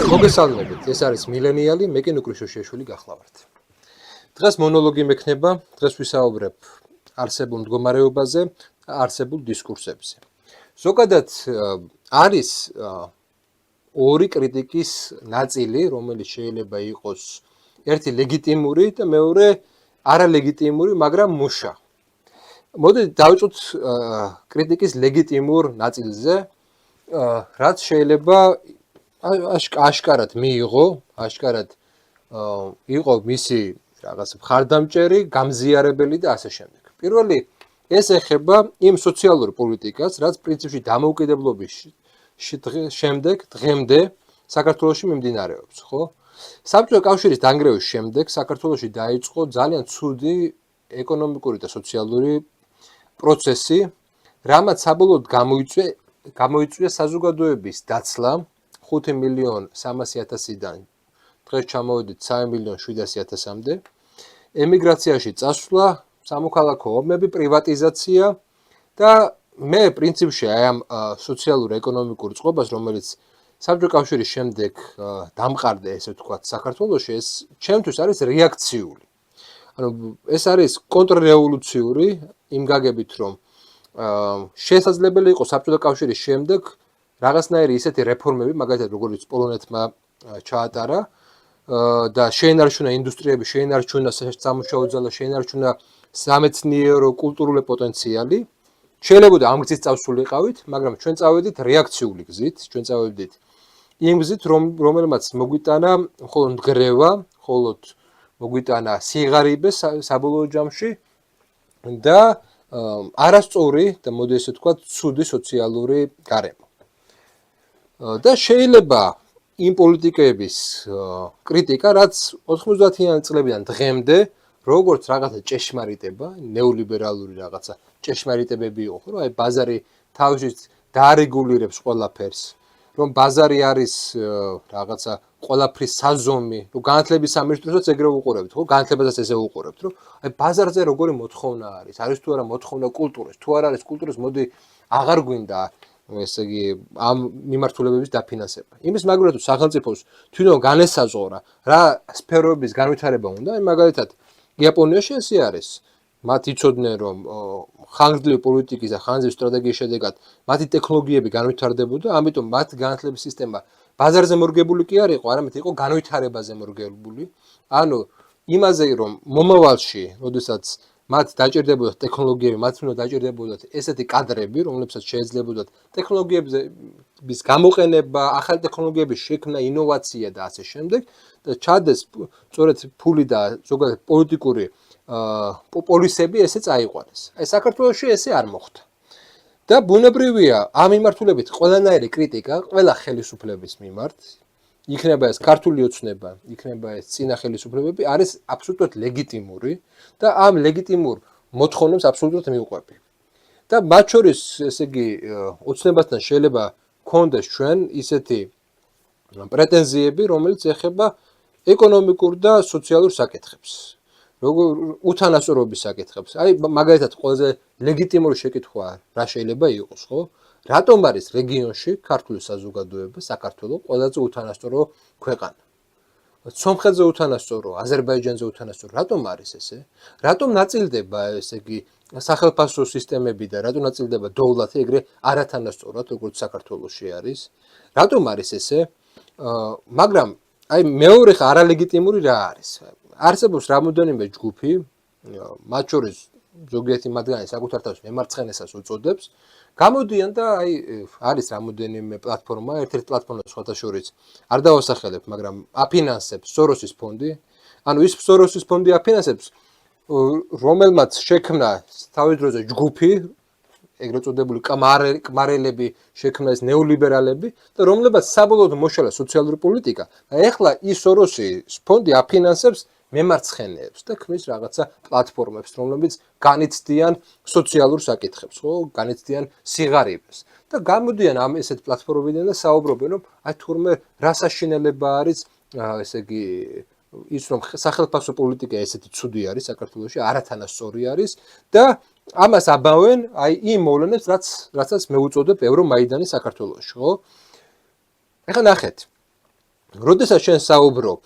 მოგესალმებით, ეს არის მილენიალი, მე კი ნუკრიშოშიაშვილი გახლავართ. დღეს მონოლოგი მექნება, დღეს ვისაუბრებ არსებულ მდგომარეობაზე და არსებულ დისკურსებზე. ზოგადად არის ორი კრიტიკის ნაწილი, რომელიც შეიძლება იყოს ერთი ლეგიტიმური და მეორე არალეგიტიმური, მაგრამ მუშა. მოდით დავიწყოთ კრიტიკის ლეგიტიმურ ნაწილზე, რაც შეიძლება აშკარად მიიღო, აშკარად იყო მისი რაღაც მხარდამჭერი, გამზიარებელი და ასე შემდეგ. პირველი ეს ეხება იმ სოციალურ პოლიტიკას, რაც პრინციპში დამოუკიდებლობის შემდეგ დღემდე საქართველოში მიმდინარეობს, ხო? საბჭოთა კავშირის დანგრევის შემდეგ საქართველოში დაიწყო ძალიან ცუდი ეკონომიკური და სოციალური პროცესი, რამაც საბოლოოდ გამოიწვია საზოგადოების დაცლა 5.300.000-დან დღეს ჩამოვედით 3.700.000-მდე, ემიგრაციაში წასვლა, სამოქალაქო ომები, პრივატიზაცია და მე პრინციპში აი ამ სოციალურ ეკონომიკურ წყობას, რომელიც საბჭოთა კავშირის შემდეგ დამყარდა, ესე ვთქვათ, საქართველოში, ეს ჩემთვის არის რეაქციული. ანუ ეს არის კონტრრევოლუციური იმ გაგებით, რომ შესაძლებელი იყო საბჭოთა კავშირის შემდეგ რაღაცნაირი ისეთი რეფორმები, მაგალითად როგორც პოლონეთმა ჩაატარა და შეენარჩუნა ინდუსტრიები, შეენარჩუნა სამუშაო ძალა, შეენარჩუნა სამეცნიერო კულტურული პოტენციალი. შეიძლება ამ გზით წავსულიყავით, მაგრამ ჩვენ წავედით რეაქციული გზით, ჩვენ წავედით იმ გზით, რომელმაც მოგვიტანა მხოლოდ მდგრევა, მხოლოდ მოგვიტანა სიღარიბე საბოლოო ჯამში და არასწორი და მოდი ესე ვთქვათ, ცუდი სოციალური გარემო. და შეიძლება იმ პოლიტიკების კრიტიკა, რაც 90-იან წლებიდან დღემდე როგორც რაღაცა ჭეშმარიტება, ნეოლიბერალური რაღაცა ჭეშმარიტებები იყო, რომ აი ბაზარი თავისით დაარეგულირებს ყველაფერს, რომ ბაზარი არის რაღაცა ყველაფრის საზომი, რომ განათლების სამინისტროსაც ეგრე უყურებთ, ხო? განათლებასაც ესე უყურებთ, რომ აი ბაზარზე როგორი მოთხოვნა არის თუ არა მოთხოვნა კულტურის, თუ არ არის კულტურის, მოდი აღარ გვინდა ესე იგი ამ მიმართულებების დაფინანსება. იმის მაგალითად თუ სახელმწიფოს თვითონ განესაზღვრა რა სფეროების განვითარება უნდა, აი მაგალითად იაპონიაში ესე არის. მათ იცოდნენ რომ ხანგრძლივი პოლიტიკის და ხანგრძლივი სტრატეგიის შედეგად მათი ტექნოლოგიები განვითარდებოდა, ამიტომ მათ განათლების სისტემა ბაზარზე მორგებული კი არ იყო, არამედ იყო განვითარებაზე მორგებული. ანუ იმაზე რომ მომავალში, როდესაც მათ დაჭირდებოდათ ტექნოლოგიები, მათ უნდა დაჭირდებოდათ ესეთი კადრები, რომლებსაც შეეძლებოდათ ტექნოლოგიების გამოყენება, ახალი ტექნოლოგიების შექმნა, ინოვაცია და ასე შემდეგ და ჩადეს სწორედ ფული და ზოგადად პოლიტიკური პოლისები ესე წაიყვანეს. აი საქართველოში ესე არ მოხდა. და ბუნებრივია ამ მიმართულებით ყველანაირი კრიტიკა, ყველა ხელისუფლების მიმართ, იქნება ეს ქართული ოცნება, იქნება ეს წინა ხელისუფლებები, არის აბსოლუტურად ლეგიტიმური და ამ ლეგიტიმურ მოთხოვნებს აბსოლუტურად მივყვები. და მათ შორის, ესე იგი, ოცნებასთან შეიძლება გქონდეს ჩვენ ისეთი პრეტენზიები, რომელიც ეხება ეკონომიკურ და სოციალურ საკითხებს. როგორ უთანასწორობის საკითხებს. აი მაგალითად ყველაზე ლეგიტიმური შეკითხვა რა შეიძლება იყოს, ხო? რატომ არის რეგიონში ქართული საზოგადოება, საქართველოს ყველაზე უთანასწორო ქვეყანა? სომხეთზე უთანასწორო, აზერბაიჯანზე უთანასწორო, რატომ არის ესე? რატომ ნაწილდება ესე იგი სახელმწიფო სისტემები და რატომ ნაწილდება დოვლათი ეგრე არათანასწორად, როგორც საქართველოში არის? რატომ არის ესე? მაგრამ აი მეორე არალეგიტიმური რა არის? არსებობს რამოდენიმე ჯგუფი, მათ შორის ზოგიერთი მათგანი საკუთარ თავს მემარცხენესას უწოდებს, გამოდიან და აი არის რამოდენიმე პლატფორმა, ერთ-ერთი პლატფორმა სხვათა შორის არ დავასახელებ, მაგრამ აფინანსებს სოროსის ფონდი. ანუ ის სოროსის ფონდი აფინანსებს, რომელმაც შექმნა თავის დროზე ჯგუფი, ეგრეთ წოდებული კმარელები, შექმნა ეს ნეოლიბერალები და რომლებაც საბოლოოდ მოშალა სოციალური პოლიტიკა. და ეხლა ის სოროსის ფონდი აფინანსებს მემარცხენეებს და ქმნის რაღაცა პლატფორმებს, რომლებიც განიცდიან სოციალურ საკითხებს, ხო, განიცდიან სიღარიბეს. და გამოდიან ამ ესეთ პლატფორმებიდან და საუბრობენ, რომ აი თურმე რა საშინელება არის, ესე იგი ის რომ სახელმწიფო პოლიტიკა ესეთი ცუდი არის საქართველოში, არათანასწორი არის და ამას აბავენ აი იმ მოვლენებს, რაცაც მე უწოდებ ევრომაიდანი საქართველოში, ხო? ეხლა ნახეთ. როდესაც შენ საუბრობ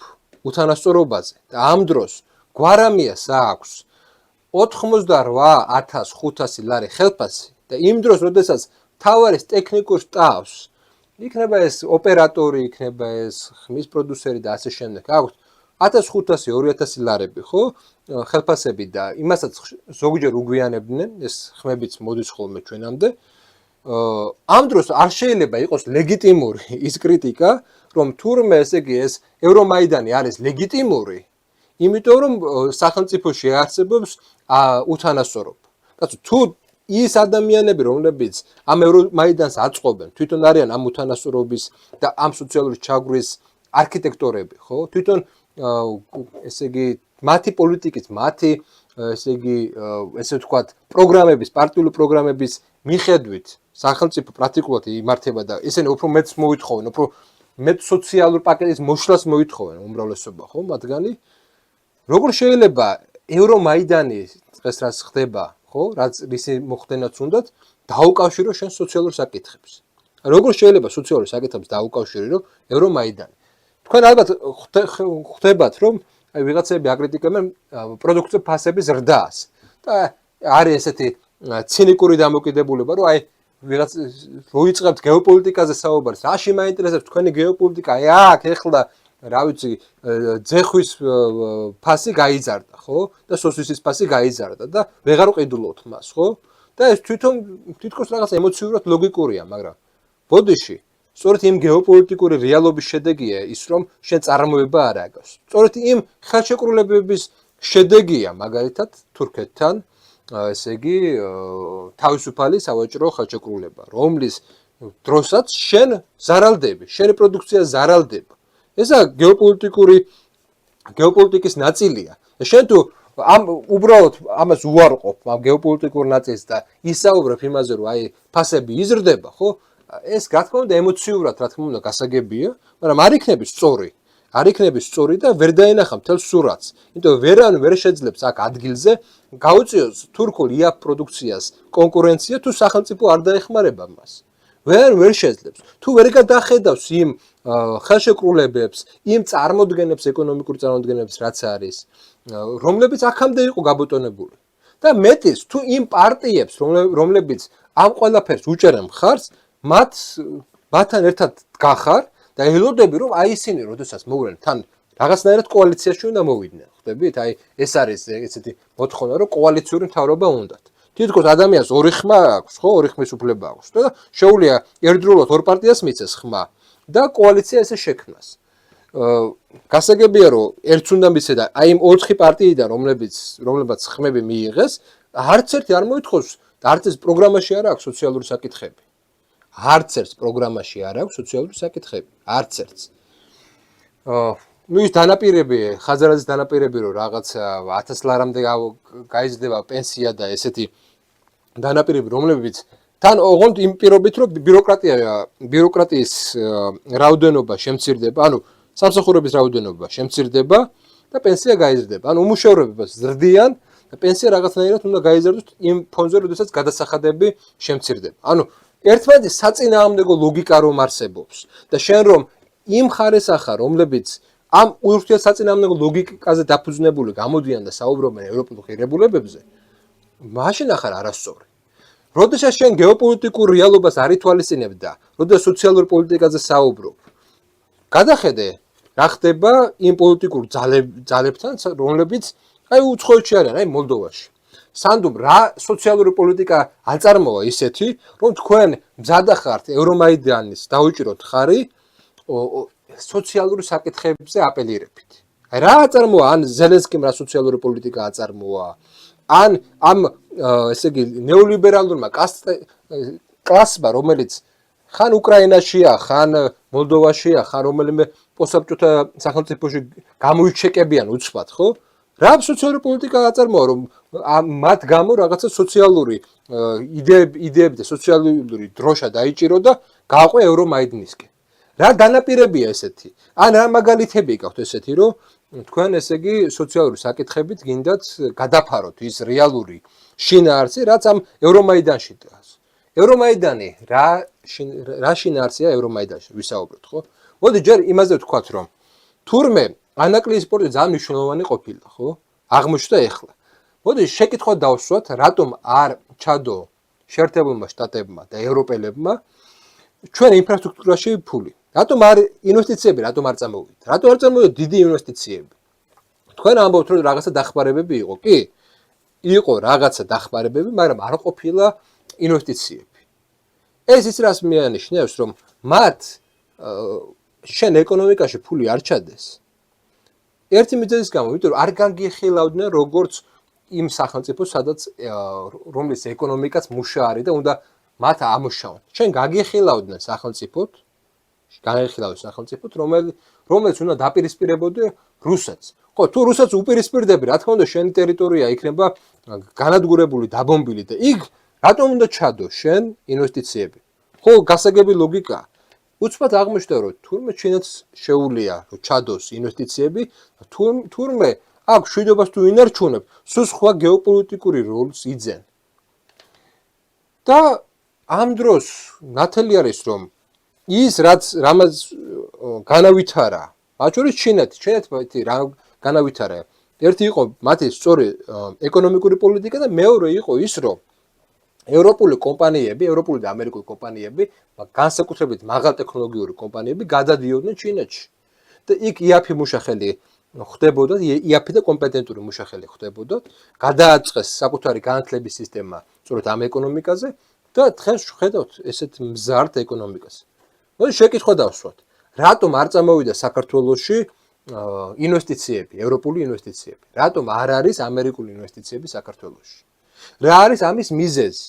უთანასწორობაზე და ამ დროს გვარამიას აქვს 88,500 ლარი ხელფასი და იმ დროს როდესაც თავარის ტექნიკურ სტაფს იქნება ეს ოპერატორი, იქნება ეს ხმის პროდიუსერი და ასე შემდეგ აქვს 1500-2000 ლარები, ხო? ხელფასები და იმასაც ზოგჯერ უგვიანებდნენ, ეს ხმებიც მოდის ხოლმე ჩვენამდე. ამ დროს არ შეიძლება იყოს ლეგიტიმური ის კრიტიკა, რომ თურმე ესე იგი ეს ევრომაიდანი არის ლეგიტიმური, იმიტომ რომ სახელმწიფოში არსებობს უთანასწორობა. კაცო, თუ ის ადამიანები, რომლებიც ამ ევრომაიდანს აწყობენ, თვითონ არიან ამ უთანასწორობის და ამ სოციალური ჩაგვრის არქიტექტორები, ხო? თვითონ ესე იგი მათი პოლიტიკის, მათი ესე იგი ესე ვთქვათ, პროგრამების, პარტიული პროგრამების მიხედვით სახელმწიფო პრაქტიკულად იმართება და ესენი უფრო მეტს მოითხოვენ, უფრო მეტ სოციალურ პაკეტის მოშლას მოითხოვენ უმრავლესობა, ხო, მათგანი. როგორ შეიძლება ევრომაიდანი დღეს რაც ხდება, ხო, რაც რისი მოხდენაც უნდათ, დაუკავშირო შენ სოციალურ საკითხებს. როგორ შეიძლება სოციალურ საკითხებს დაუკავშირო ევრომაიდანი? თქვენ ალბათ ხვდებათ, რომ აი ვიღაცები აკრიტიკებენ პროდუქტზე ფასების ზრდას და არის ესეთი ცინიკური დამოკიდებულება, რომ აი ვიღაც როიწყებთ გეოპოლიტიკაზე საუბარს, რაში მაინტერესებს თქვენი გეოპოლიტიკა, აი აქ ეხლა რა ვიცი, ძეხვის ფასი გაიზარდა, ხო? და სოსისის ფასი გაიზარდა და ვეღარ ყიდულობთ მას, ხო? და ეს თვითონ თითქოს რაღაც ემოციურად ლოგიკურია, მაგრამ ბოდიში სწორედ იმ გეოპოლიტიკური რეალობის შედეგია ის, რომ შენ წარმოება არ აგავს. სწორედ იმ ხელშეკრულებების შედეგია, მაგალითად, თურქეთთან, ესე იგი, თავისუფალი სავაჭრო ხელშეკრულება, რომლის დროსაც შენ ზარალდები, შენი პროდუქცია ზარალდება. ესა გეოპოლიტიკის ნაწილია. შენ თუ უბრალოდ ამას უარყოფ, ამ გეოპოლიტიკურ ნაწილს და ისაუბრებ იმაზე, რომ აი ფასები იზრდება, ხო? ეს რა თქმა უნდა ემოციურად რა თქმა უნდა გასაგებია, მაგრამ არ იქნება სწორი. არ იქნება სწორი და ვერ დაენახა მთელ სურათს. იმიტომ ვერან ვერ შეძლებს აქ ადგილზე გაუწიოს თურქულ იაფ პროდუქციას კონკურენცია თუ სახელმწიფო არ დაეხმარება მას. ვერ შეძლებს. თუ ვერ გადახედავს იმ ხელშეკრულებებს, იმ წარმოდგენებს, ეკონომიკურ წარმოდგენებს, რაც არის, რომლებიც აქამდე იყო გაბატონებული. და მეტის, თუ იმ პარტიებს, რომლებიც ამ ყველაფერს უჭერენ მხარს, მათთან ერთად გახარ და ელოდები, რომ აი ისინი, როდესაც მოვლენ, თან რაღაცნაირად კოალიციაში უნდა მოვიდნენ, ხვდებით? აი ეს არის ესეთი მოთხოვნა, რომ კოალიციური მთავრობა უნდათ. თითქოს ადამიანს ორი ხმა აქვს, ხო, ორი ხმის უფლება აქვს და შეუძლია ერთდროულად ორ პარტიას მიცეს ხმა და კოალიცია ესე შექმნას. გასაგებია, რომ ერთს უნდა მიცე და აი იმ 4 პარტიიდან, რომლებაც ხმები მიიღეს, არც ერთი არ მოითხოვს და არც ეს პროგრამაში არ აქვს სოციალური საკითხები. არც ერთს პროგრამაში არ აქვს სოციალური საკითხები, არც ერთს. ну ის დანაპირები, ხაზარაძის დანაპირები, რომ რაღაცა 1000 ლარამდე გაიზრდება პენსია და ესეთი დანაპირები, რომლებიც თან ოღონდ იმ პირობით, რომ ბიუროკრატიის რაოდენობა შემცირდება, ანუ სამსახურების რაოდენობა შემცირდება და პენსია გაიზრდება. ანუ უმუშევრობებას ზრდიან და პენსია რაღაცნაირად უნდა გაიზარდოს იმ ფონზე, როდესაც გადასახადები შემცირდება. ანუ ერთმანეთის საწინააღმდეგო ლოგიკა რომ არსებობს და შენ რომ იმ ხარეს ახარ, რომლებიც ამ ურთიერთსაწინააღმდეგო ლოგიკაზე დაფუძნებული გამოდიან და საუბრობენ ევროპულ ღირებულებებზე, მაშინ ახარ არასწორი. როდესაც შენ გეოპოლიტიკურ რეალობას არ ითვალისწინებ და როდესაც სოციალურ პოლიტიკაზე საუბრობ, გადახედე რა ხდება იმ პოლიტიკურ ძალებთან, რომლებიც აი უცხოეთში არიან, აი მოლდოვაში. სანდუმ რა სოციალური პოლიტიკა აწარმოა ისეთი, რომ თქვენ მზადა ხართ ევრომაიდანის დაუჭიროთ ხარი სოციალური საკითხებზე აპელირებით. აი რა აწარმოა ან ზელენსკიმ რა სოციალური პოლიტიკა აწარმოა, ან ამ ესე იგი ნეოლიბერალურმა კლასმა, რომელიც ხან უკრაინაშია, ხან მოლდოვაშია, ხან რომელიმე პოსტსაბჭოთა სახელმწიფოში გამოიჩეკებიან უცბად, ხო? რა სოციალური პოლიტიკა აწარმოა, რომ მათ გამო რაღაცა სოციალური იდეები და სოციალური დროშა დაიჭირო და გააყვე ევრომაიდნისკენ. რა დანაპირებია ესეთი? ან რა მაგალითები გაქვთ ესეთი, რომ თქვენ ესე იგი სოციალური საკითხებით გინდათ გადაფაროთ ის რეალური შინაარსი, რაც ამ ევრომაიდანში დგას. ევრომაიდანი რა შინაარსია ევრომაიდანში, ვისაუბროთ, ხო? მოდი ჯერ იმაზე ვთქვათ, რომ თურმე ანაკლიის სპორტი ძალიან მნიშვნელოვანი ყოფილა, ხო? აღმოჩნდა ეხლა. მოდი შეკითხვა დავსვათ, რატომ არ ჩადო შეერთებულმა შტატებმა და ევროპელებმა ჩვენ ინფრასტრუქტურაში ფული? რატომ არ ინვესტიციები, რატომ არ წამოვიდეთ? რატომ არ წამოვიდეთ დიდი ინვესტიციები? თქვენ ამბობთ, რომ რაღაცა დახმარებები იყო, კი? იყო რაღაცა დახმარებები, მაგრამ არ ყოფილა ინვესტიციები. ეს ის რას მიანიშნებს, რომ მათ შენ ეკონომიკაში ფული არ ჩადეს. ერთი მიზეზის გამო, იმიტომ რომ არ გაგიხილავდნენ როგორც იმ სახელმწიფოს, სადაც რომლის ეკონომიკაც მუშაარი და უნდა მათ ამუშავონ. შენ გაგიხილავდნენ სახელმწიფოთ, რომელიც უნდა დაპირისპირებოდე რუსეთს. ხო, თუ რუსეთს უპირისპირდები, რა თქმა უნდა, შენი ტერიტორია იქნება განადგურებული, დაბომბილი და იქ რატომ უნდა ჩადო შენ ინვესტიციები? ხო, გასაგები ლოგიკაა. უცბად აღმოჩნდა, რომ თურმე ჩინეთს შეუძლია, რომ ჩადოს ინვესტიციები, თურმე აქ შვიდობას თუ ინარჩუნებ, სულ სხვა გეოპოლიტიკური როლს იძენ. და ამ დროს ნათელი არის, რომ ის რამაც განავითარა, მათ შორის ჩინეთი რა განავითარა. ერთი იყო მათი სწორი ეკონომიკური პოლიტიკა და მეორე იყო ის, რომ ევროპული კომპანიები, ევროპული და ამერიკული კომპანიები, განსაკუთრებით მაღალ ტექნოლოგიური კომპანიები გადადიოდნენ ჩინეთში. და იქ იაფი მუშახელი ხდებოდა, იაფი და კომპეტენტური მუშახელი ხდებოდა, გადააწყეს საკუთარი განათლების სისტემა სწორედ ამ ეკონომიკაზე და დღეს ხედავთ ესეთ მზარდ ეკონომიკას. მოდი შეკითხვა დავსვათ. რატომ არ წამოვიდა საქართველოში ინვესტიციები, ევროპული ინვესტიციები? რატომ არ არის ამერიკული ინვესტიციები საქართველოში? რა არის ამის მიზეზი?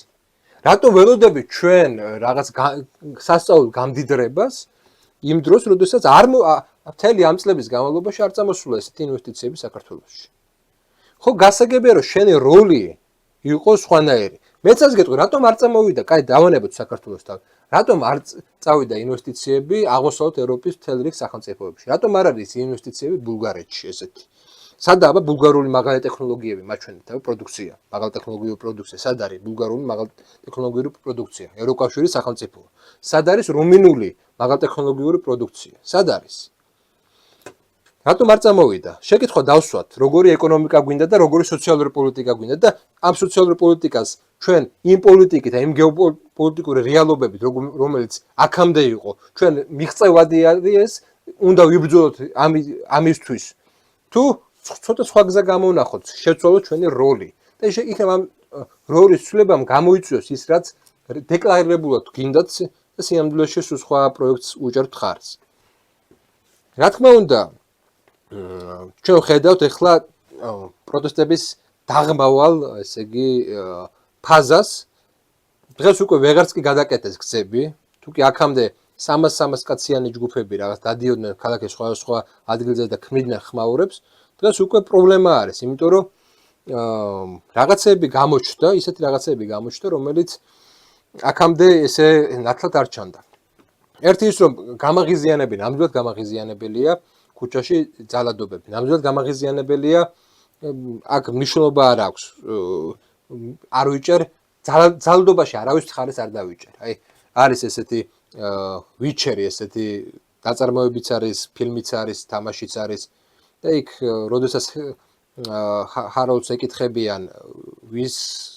რატომ ველოდებით ჩვენ რაღაც სასწაულ გამდიდრებას იმ დროს, როდესაც მთელი ამ წლების განმავლობაში არ წამოსულა ესეთი ინვესტიციები საქართველოში? ხო, გასაგებია, რომ შენი როლი იყო სხვანაირი. მეცაც გეტყვი, რატომ არ წამოვიდა, კაი, დავანებოთ საქართველოსთან. რატომ არ წავიდა ინვესტიციები აღმოსავლეთ ევროპის მთელ რიგ სახელმწიფოებში? რატომ არ არის ინვესტიციები ბულგარეთში ესეთი? სადაა ბულგარული მაღალი ტექნოლოგიები მაჩვენებთ, პროდუქცია, მაღალ ტექნოლოგიური პროდუქცია, სად არის ბულგარული მაღალ ტექნოლოგიური პროდუქცია, ევროკავშირის სახელმწიფო. სად არის რუმინული მაღალ ტექნოლოგიური პროდუქცია? სად არის? რატომ არ წამოვიდა? შეკითხვა დავსვათ, როგორი ეკონომიკა გვინდა და როგორი სოციალური პოლიტიკა გვინდა და ამ სოციალური პოლიტიკას ჩვენ იმ პოლიტიკით და იმ გეოპოლიტიკური რეალობებით, რომელიც აქამდე იყო, ჩვენ მიღწევადი არის, უნდა ვიბრძოლოთ ამისთვის. თუ ცოტა სხვა გზა გამოვნახოთ, შევცვალოთ ჩვენი როლი. და იქნება ამ როლის ცვლილებამ გამოიწვიოს ის, რაც დეკლარირებულად გინდათ და სიამოვნებაში სულ სხვა პროექტს უჭერთ ხარს. რა თქმა უნდა, ჩვენ ხედავთ ახლა პროტესტების დაღმავალ, ესე იგი, ფაზას. დღეს უკვე ვეღარც კი გადაკეტეს გზები, თუ კი აქამდე 300 კაციანი ჯგუფები რაღაც დადიოდნენ ქალაქის სხვა ადგილზე და ქმნიდნენ ხმაურებს, დღეს უკვე პრობლემა არის, იმიტომ რომ რაღაცები გამოჩნდა, ისეთი რაღაცები გამოჩნდა, რომელიც აქამდე ესე ნათლად არ ჩანდა. ერთი ის, რომ გამაღიზიანები, ნამდვილად გამაღიზიანებელია ქუჩაში ძალადობები. ნამდვილად გამაღიზიანებელია, აქ მნიშვნელობა არ აქვს. არ ვიჭერ ძალადობაში არავის ხარეს არ დავიჭერ. აი, არის ესეთი ვიჩერი, ესეთი დაწარმოებიც არის, ფილმიც არის, თამაშიც არის. და იქ, როდესაც ჰაროლდს ეკითხებიან, ვის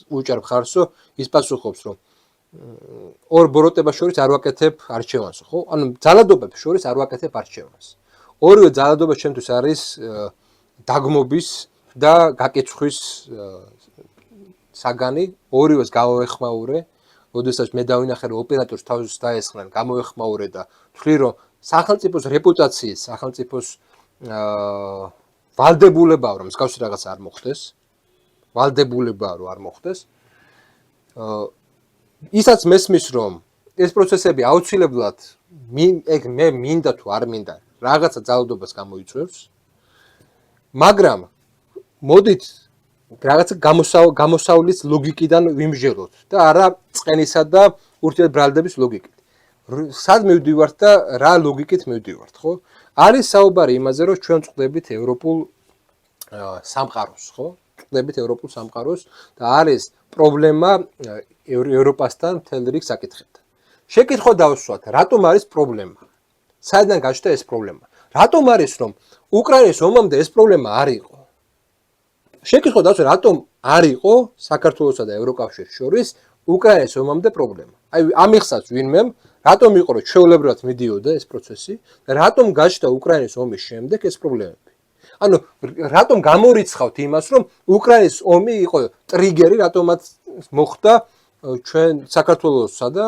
უჭერ ხარსო, ის პასუხობს, რომ ორ ბოროტებას შორის არ ვაკეთებ არჩევანს, ხო? ანუ ძალადობებს შორის არ ვაკეთებ არჩევანს. ორივე ძალადობა ჩემთვის არის დაგმობის და გაკეცხვის საგანი, ორივეს გავეხმაურე, როდესაც მე დავინახე, რომ ოპერატორს თავის დაესხნენ, გამოვეხმაურე და ვთვლი, რომ სახელმწიფოს რეპუტაციის, სახელმწიფოს ვალდებულებაა, რომ მსგავსი რაღაც არ მოხდეს, ვალდებულებაა, რომ არ მოხდეს. ისაც მესმის, რომ ეს პროცესები აუცილებლად მე მინდა თუ არ მინდა, რაღაცა ძალადობას გამოიწვევს, მაგრამ მოდით რაღაცა გამოსავლის ლოგიკიდან ვიმსჯელოთ და არა წყენისა და ურთიერთბრალდების ლოგიკით. სად მივდივართ და რა ლოგიკით მივდივართ, ხო? არის საუბარი იმაზე, რომ ჩვენ წვდებით ევროპულ სამყაროს, ხო? წვდებით ევროპულ სამყაროს და არის პრობლემა ევროპასთან მთელ რიგ საკითხებთან. შეკითხვა დავსვათ, რატომ არის პრობლემა? საიდან გაჩნდა ეს პრობლემა? რატომ არის რომ უკრაინის ომამდე ეს პრობლემა არ იყო? შეკითხვა დაცვა, რატომ არ იყო საქართველოსა და ევროკავშირის შორის უკრაინის ომამდე პრობლემა? აი ამიხსნას ვინმემ, რატომ იყო რომ ჩვეულებრივად მიდიოდა ეს პროცესი და რატომ გაჩნდა უკრაინის ომის შემდეგ ეს პრობლემები? ანუ რატომ გამორიცხავთ იმას, რომ უკრაინის ომი იყო ტრიგერი, რატომაც მოხდა ჩვენ საქართველოსა და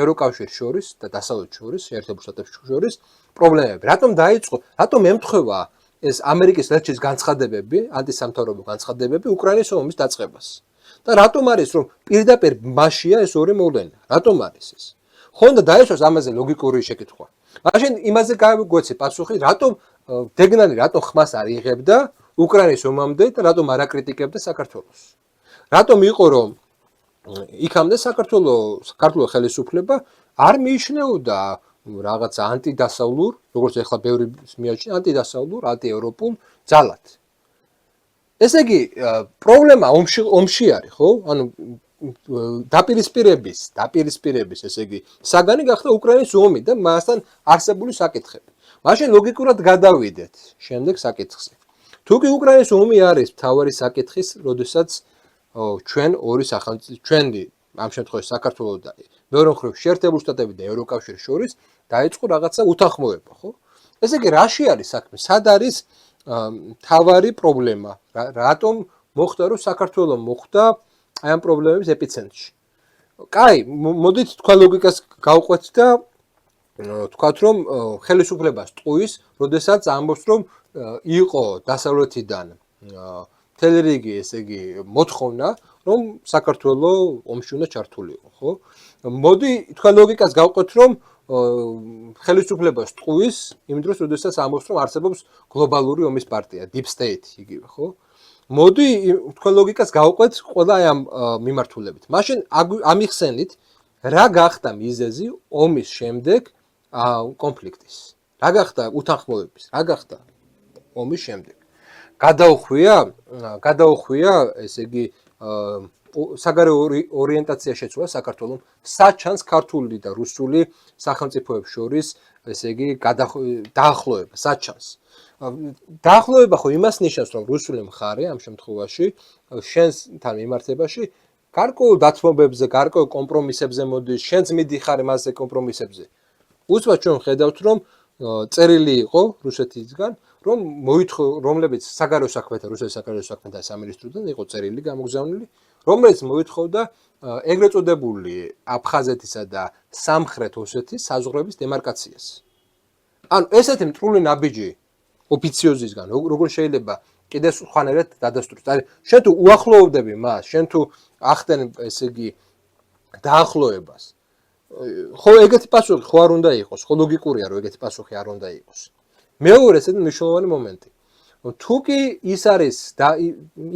ევროკავშირის შორის და დასავლეთ შორის, შეერთებულ შტატებს შორის პრობლემები? რატომ დაიწყო? რატომ ემთხვევა ეს ამერიკის ელჩის განცხადებები, ანტისამთავრობო განცხადებები უკრაინის ომის დაწყებას? და რატომ არის რომ პირდაპირ მასშია ეს ორი მოვლენა? რატომ არის ეს? ხო უნდა დაეშვას ამაზე ლოგიკური შეკითხვა. მაშინ იმაზე გავიგვეცე პასუხი, რატომ დეგნანი რატომ ხმას არ იღებდა უკრაინის ომამდე და რატომ არ აკრიტიკებდა საქართველოს? რატომ იყო რომ იქამდე საქართველოს ხელისუფლება არ მიიჩნეოდა რაღაცა ანტიდასავლურ, როგორც ახლა ბევრი მიაჩნია, ანტიდასავლურ, ანტიევროპულ ძალად. ესე იგი, პრობლემა ომში არის, ხო? ანუ დაპირისპირების, ესე იგი, საგანი გახდა უკრაინის ომი და მასთან არსებული საკითხები. მაშინ ლოგიკურად გადავიდეთ შემდეგ საკითხზე. თუ კი უკრაინის ომი არის მთავარი საკითხის, როდესაც ჩვენ ორი სახელმწიფო, ჩვენი ამ შემთხვევაში საქართველოს და მეორე მხრივ შეერთებულ შტატები და ევროკავშირის შორის დაიწყო რაღაცა უთანხმოება, ხო? ესე იგი, რაში არის საქმე? სად არის მთავარი პრობლემა? რატომ მოხდა რომ საქართველოს მოხვდა აი ამ პრობლემების ეპიცენტრში? კაი, მოდით თქვა ლოგიკას გავყვეთ და თქვათ რომ ხელისუფლებას ტყუის, როდესაც ამბობს რომ იყო დასავლეთიდან მთელი რიგი, ესე იგი, მოთხოვნა, რომ საქართველოს ომში უნდა ჩართულიყო, ხო? მოდი თქვა ლოგიკას გავყვეთ რომ ხელისუფლებას ტყუის იმ დროს, როდესაც ამბობს რომ არსებობს გლობალური ომის პარტია, deep state იგივე, ხო? მოდი თქვა ლოგიკას გავყვეთ ყველა ამ მიმართულებით. მაშინ ამიხსენით რა გახდა მიზეზი ომის შემდეგ კონფლიქტის? რა გახდა უთანხმოების? რა გახდა ომის შემდეგ? გადაუხვია, ესე იგი, საგარეო ორიენტაცია შეცვალა საქართველოს, საჩანს ქართული და რუსული სახელმწიფოებს შორის, ესე იგი, დაახლოება, საჩანს. დაახლოება ხო იმას ნიშნავს, რომ რუსული მხარე ამ შემთხვევაში შენთან მიმართებაში გარკვეულ დათმობებზე, გარკვეულ კომპრომისებზე მოდის, შენც მიდიხარ მასზე კომპრომისებზე. უცბად ჩვენ ხედავთ, რომ წერილი იყო რუსეთისგან, რომლებიც საგარეო საქმეთა, რუსეთის საგარეო საქმეთა სამინისტროდან იყო წერილი გამოგზავნილი, რომელიც მოითხოვდა ეგრეთ წოდებული აფხაზეთისა და სამხრეთ ოსეთის საზღვრების დემარკაციას. ანუ ესეთი მტრული ნაბიჯი ოფიციოზისგან როგორ შეიძლება კიდე სხვანაირად დადასტურდეს? არის შენ თუ უახლოვდები მას, შენ თუ ახდენ, ესე იგი, დაახლოებას. ხო ეგეთი პასუხი ხო არ უნდა იყოს, ხო ლოგიკურია რომ ეგეთი პასუხი არ უნდა იყოს. მეორე ესეთი მნიშვნელოვანი მომენტი. თუ კი ის არის და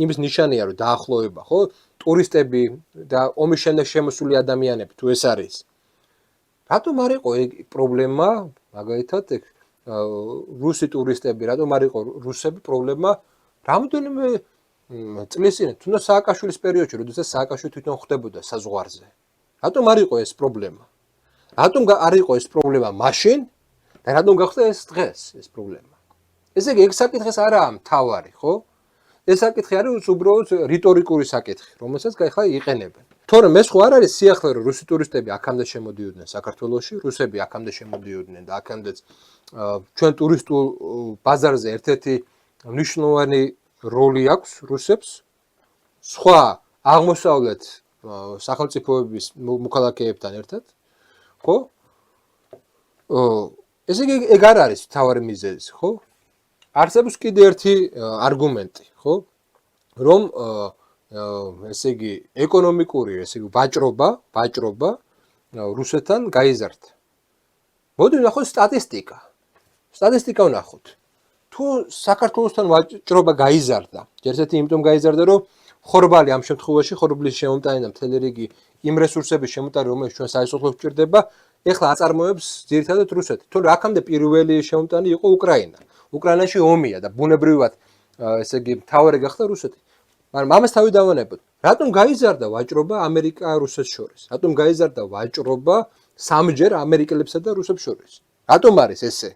იმის ნიშანია რომ დაახლოება, ხო? ტურისტები და ომის შემდეგ შემოსული ადამიანები თუ ეს არის. რატომ არ იყო ეგ პრობლემა, მაგალითად, რუსი ტურისტები, რატომ არ იყო რუსები პრობლემა რამოდენიმე წლის წინ, თუნდაც სააკაშვილის პერიოდში, როდესაც სააკაშვილი თვითონ ხვდებოდა საზღვარზე. რატომ არ იყო ეს პრობლემა? რატომ არ იყო ეს პრობლემა მაშინ და რატომ გახდა ეს დღეს ეს პრობლემა? ესე იგი, ეგ საკითხი არაა მთავარი, ხო? ეს საკითხი არის უბრალოდ რიტორიკული საკითხი, რომელსაც ახლა იყენებენ. თორემ ეს ხო არ არის სიახლე, რომ რუსი ტურისტები აქამდე შემოდიოდნენ საქართველოში, რუსები აქამდე შემოდიოდნენ და აქამდეც ჩვენ ტურისტულ ბაზარზე ერთ-ერთი მნიშვნელოვანი როლი აქვს რუსებს, სხვა აღმოსავლეთ სახელმწიფოების მოქალაქეებთან ერთად, ხო? ესე იგი, ეგ არ არის მთავარი მიზეზი, ხო? არსებობს კიდე ერთი არგუმენტი, ხო? რომ ესე იგი, ეკონომიკური, ესე იგი, ვაჭრობა რუსეთთან გაიზარდა. მოდი ვნახოთ სტატისტიკა. სტატისტიკა ვნახოთ. თუ საქართველოსთან ვაჭრობა გაიზარდა, ერთ-ერთი იმიტომ გაიზარდა, რომ ხორბალი ამ შემთხვევაში ხორბლის შემომტანი და მთელი რიგი იმ რესურსების შემოტანი, რომელიც ჩვენ საერთოდ გვჭირდება, ეხლა აწარმოებს ძირითადად რუსეთი. თუმცა აქამდე პირველი შემომტანი იყო უკრაინა. უკრაინაში ომია და ბუნებრივად, ესე იგი, მთავარი გახდა რუსეთი. მაგრამ ამას თავი დავანებოთ. რატომ გაიზარდა ვაჭრობა ამერიკა-რუსეთს შორის? რატომ გაიზარდა ვაჭრობა სამჯერ ამერიკელებსა და რუსებს შორის? რატომ არის ესე?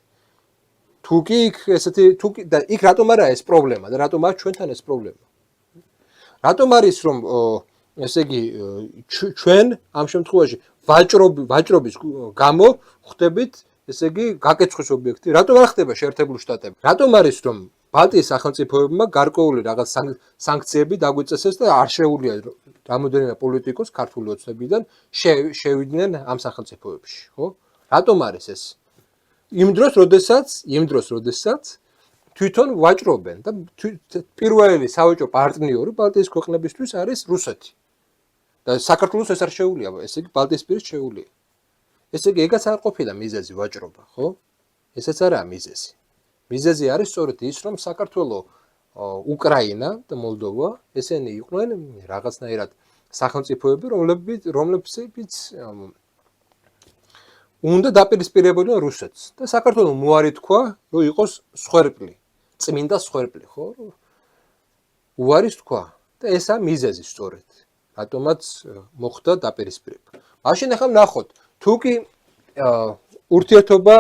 თუ კი იქ ესეთი და იქ რატომ არა ეს პრობლემა და რატომ არის ჩვენთან ეს პრობლემა? რატომ არის რომ ესე იგი ჩვენ ამ შემთხვევაში ვაჭრობის გამო ხდებით ესე იგი გაკეცხვის ობიექტი? რატომ არ ხდება შეერთებული შტატები? რატომ არის რომ ბალტიის სახელმწიფოებმა გარკვეული რაღაც სანქციები დაგვიწესეს და არ შეუძლია რამოდენიმე პოლიტიკოს ქართული ოცნებიდან შევიდნენ ამ სახელმწიფოებში, ხო? რატომ არის ეს? იმ დროს, როდესაც თვითონ ვაჭრობენ და პირველი სავაჭრო პარტნიორი ბალტიის ქვეყნებისთვის არის რუსეთი. და საქართველოს ეს არ შეუძლია, ესე იგი ბალტიისპირის შეუძლია. ესე იგი ეგაც არ ყოფილა მიზეზი ვაჭრობა, ხო? ესეც არაა მიზეზი. მიზეზი არის სწორედ ის, რომ საქართველოს უკრაინა და მოლდოვა ესენი იყვნენ რაღაცნაირად სახელმწიფოები, რომლებიც უნდა დაპირისპირებოდნენ რუსეთს და საქართველოს მოარი თქვა, რომ იყოს სხვერპლი, წმინდა სხვერპლი, ხო? უარის თქვა და ესა მიზეზი სწორედ. რატომაც მოხდა დაპირისპირება. მაშინ ახლა ვნახოთ, თუ კი ურთიერთობა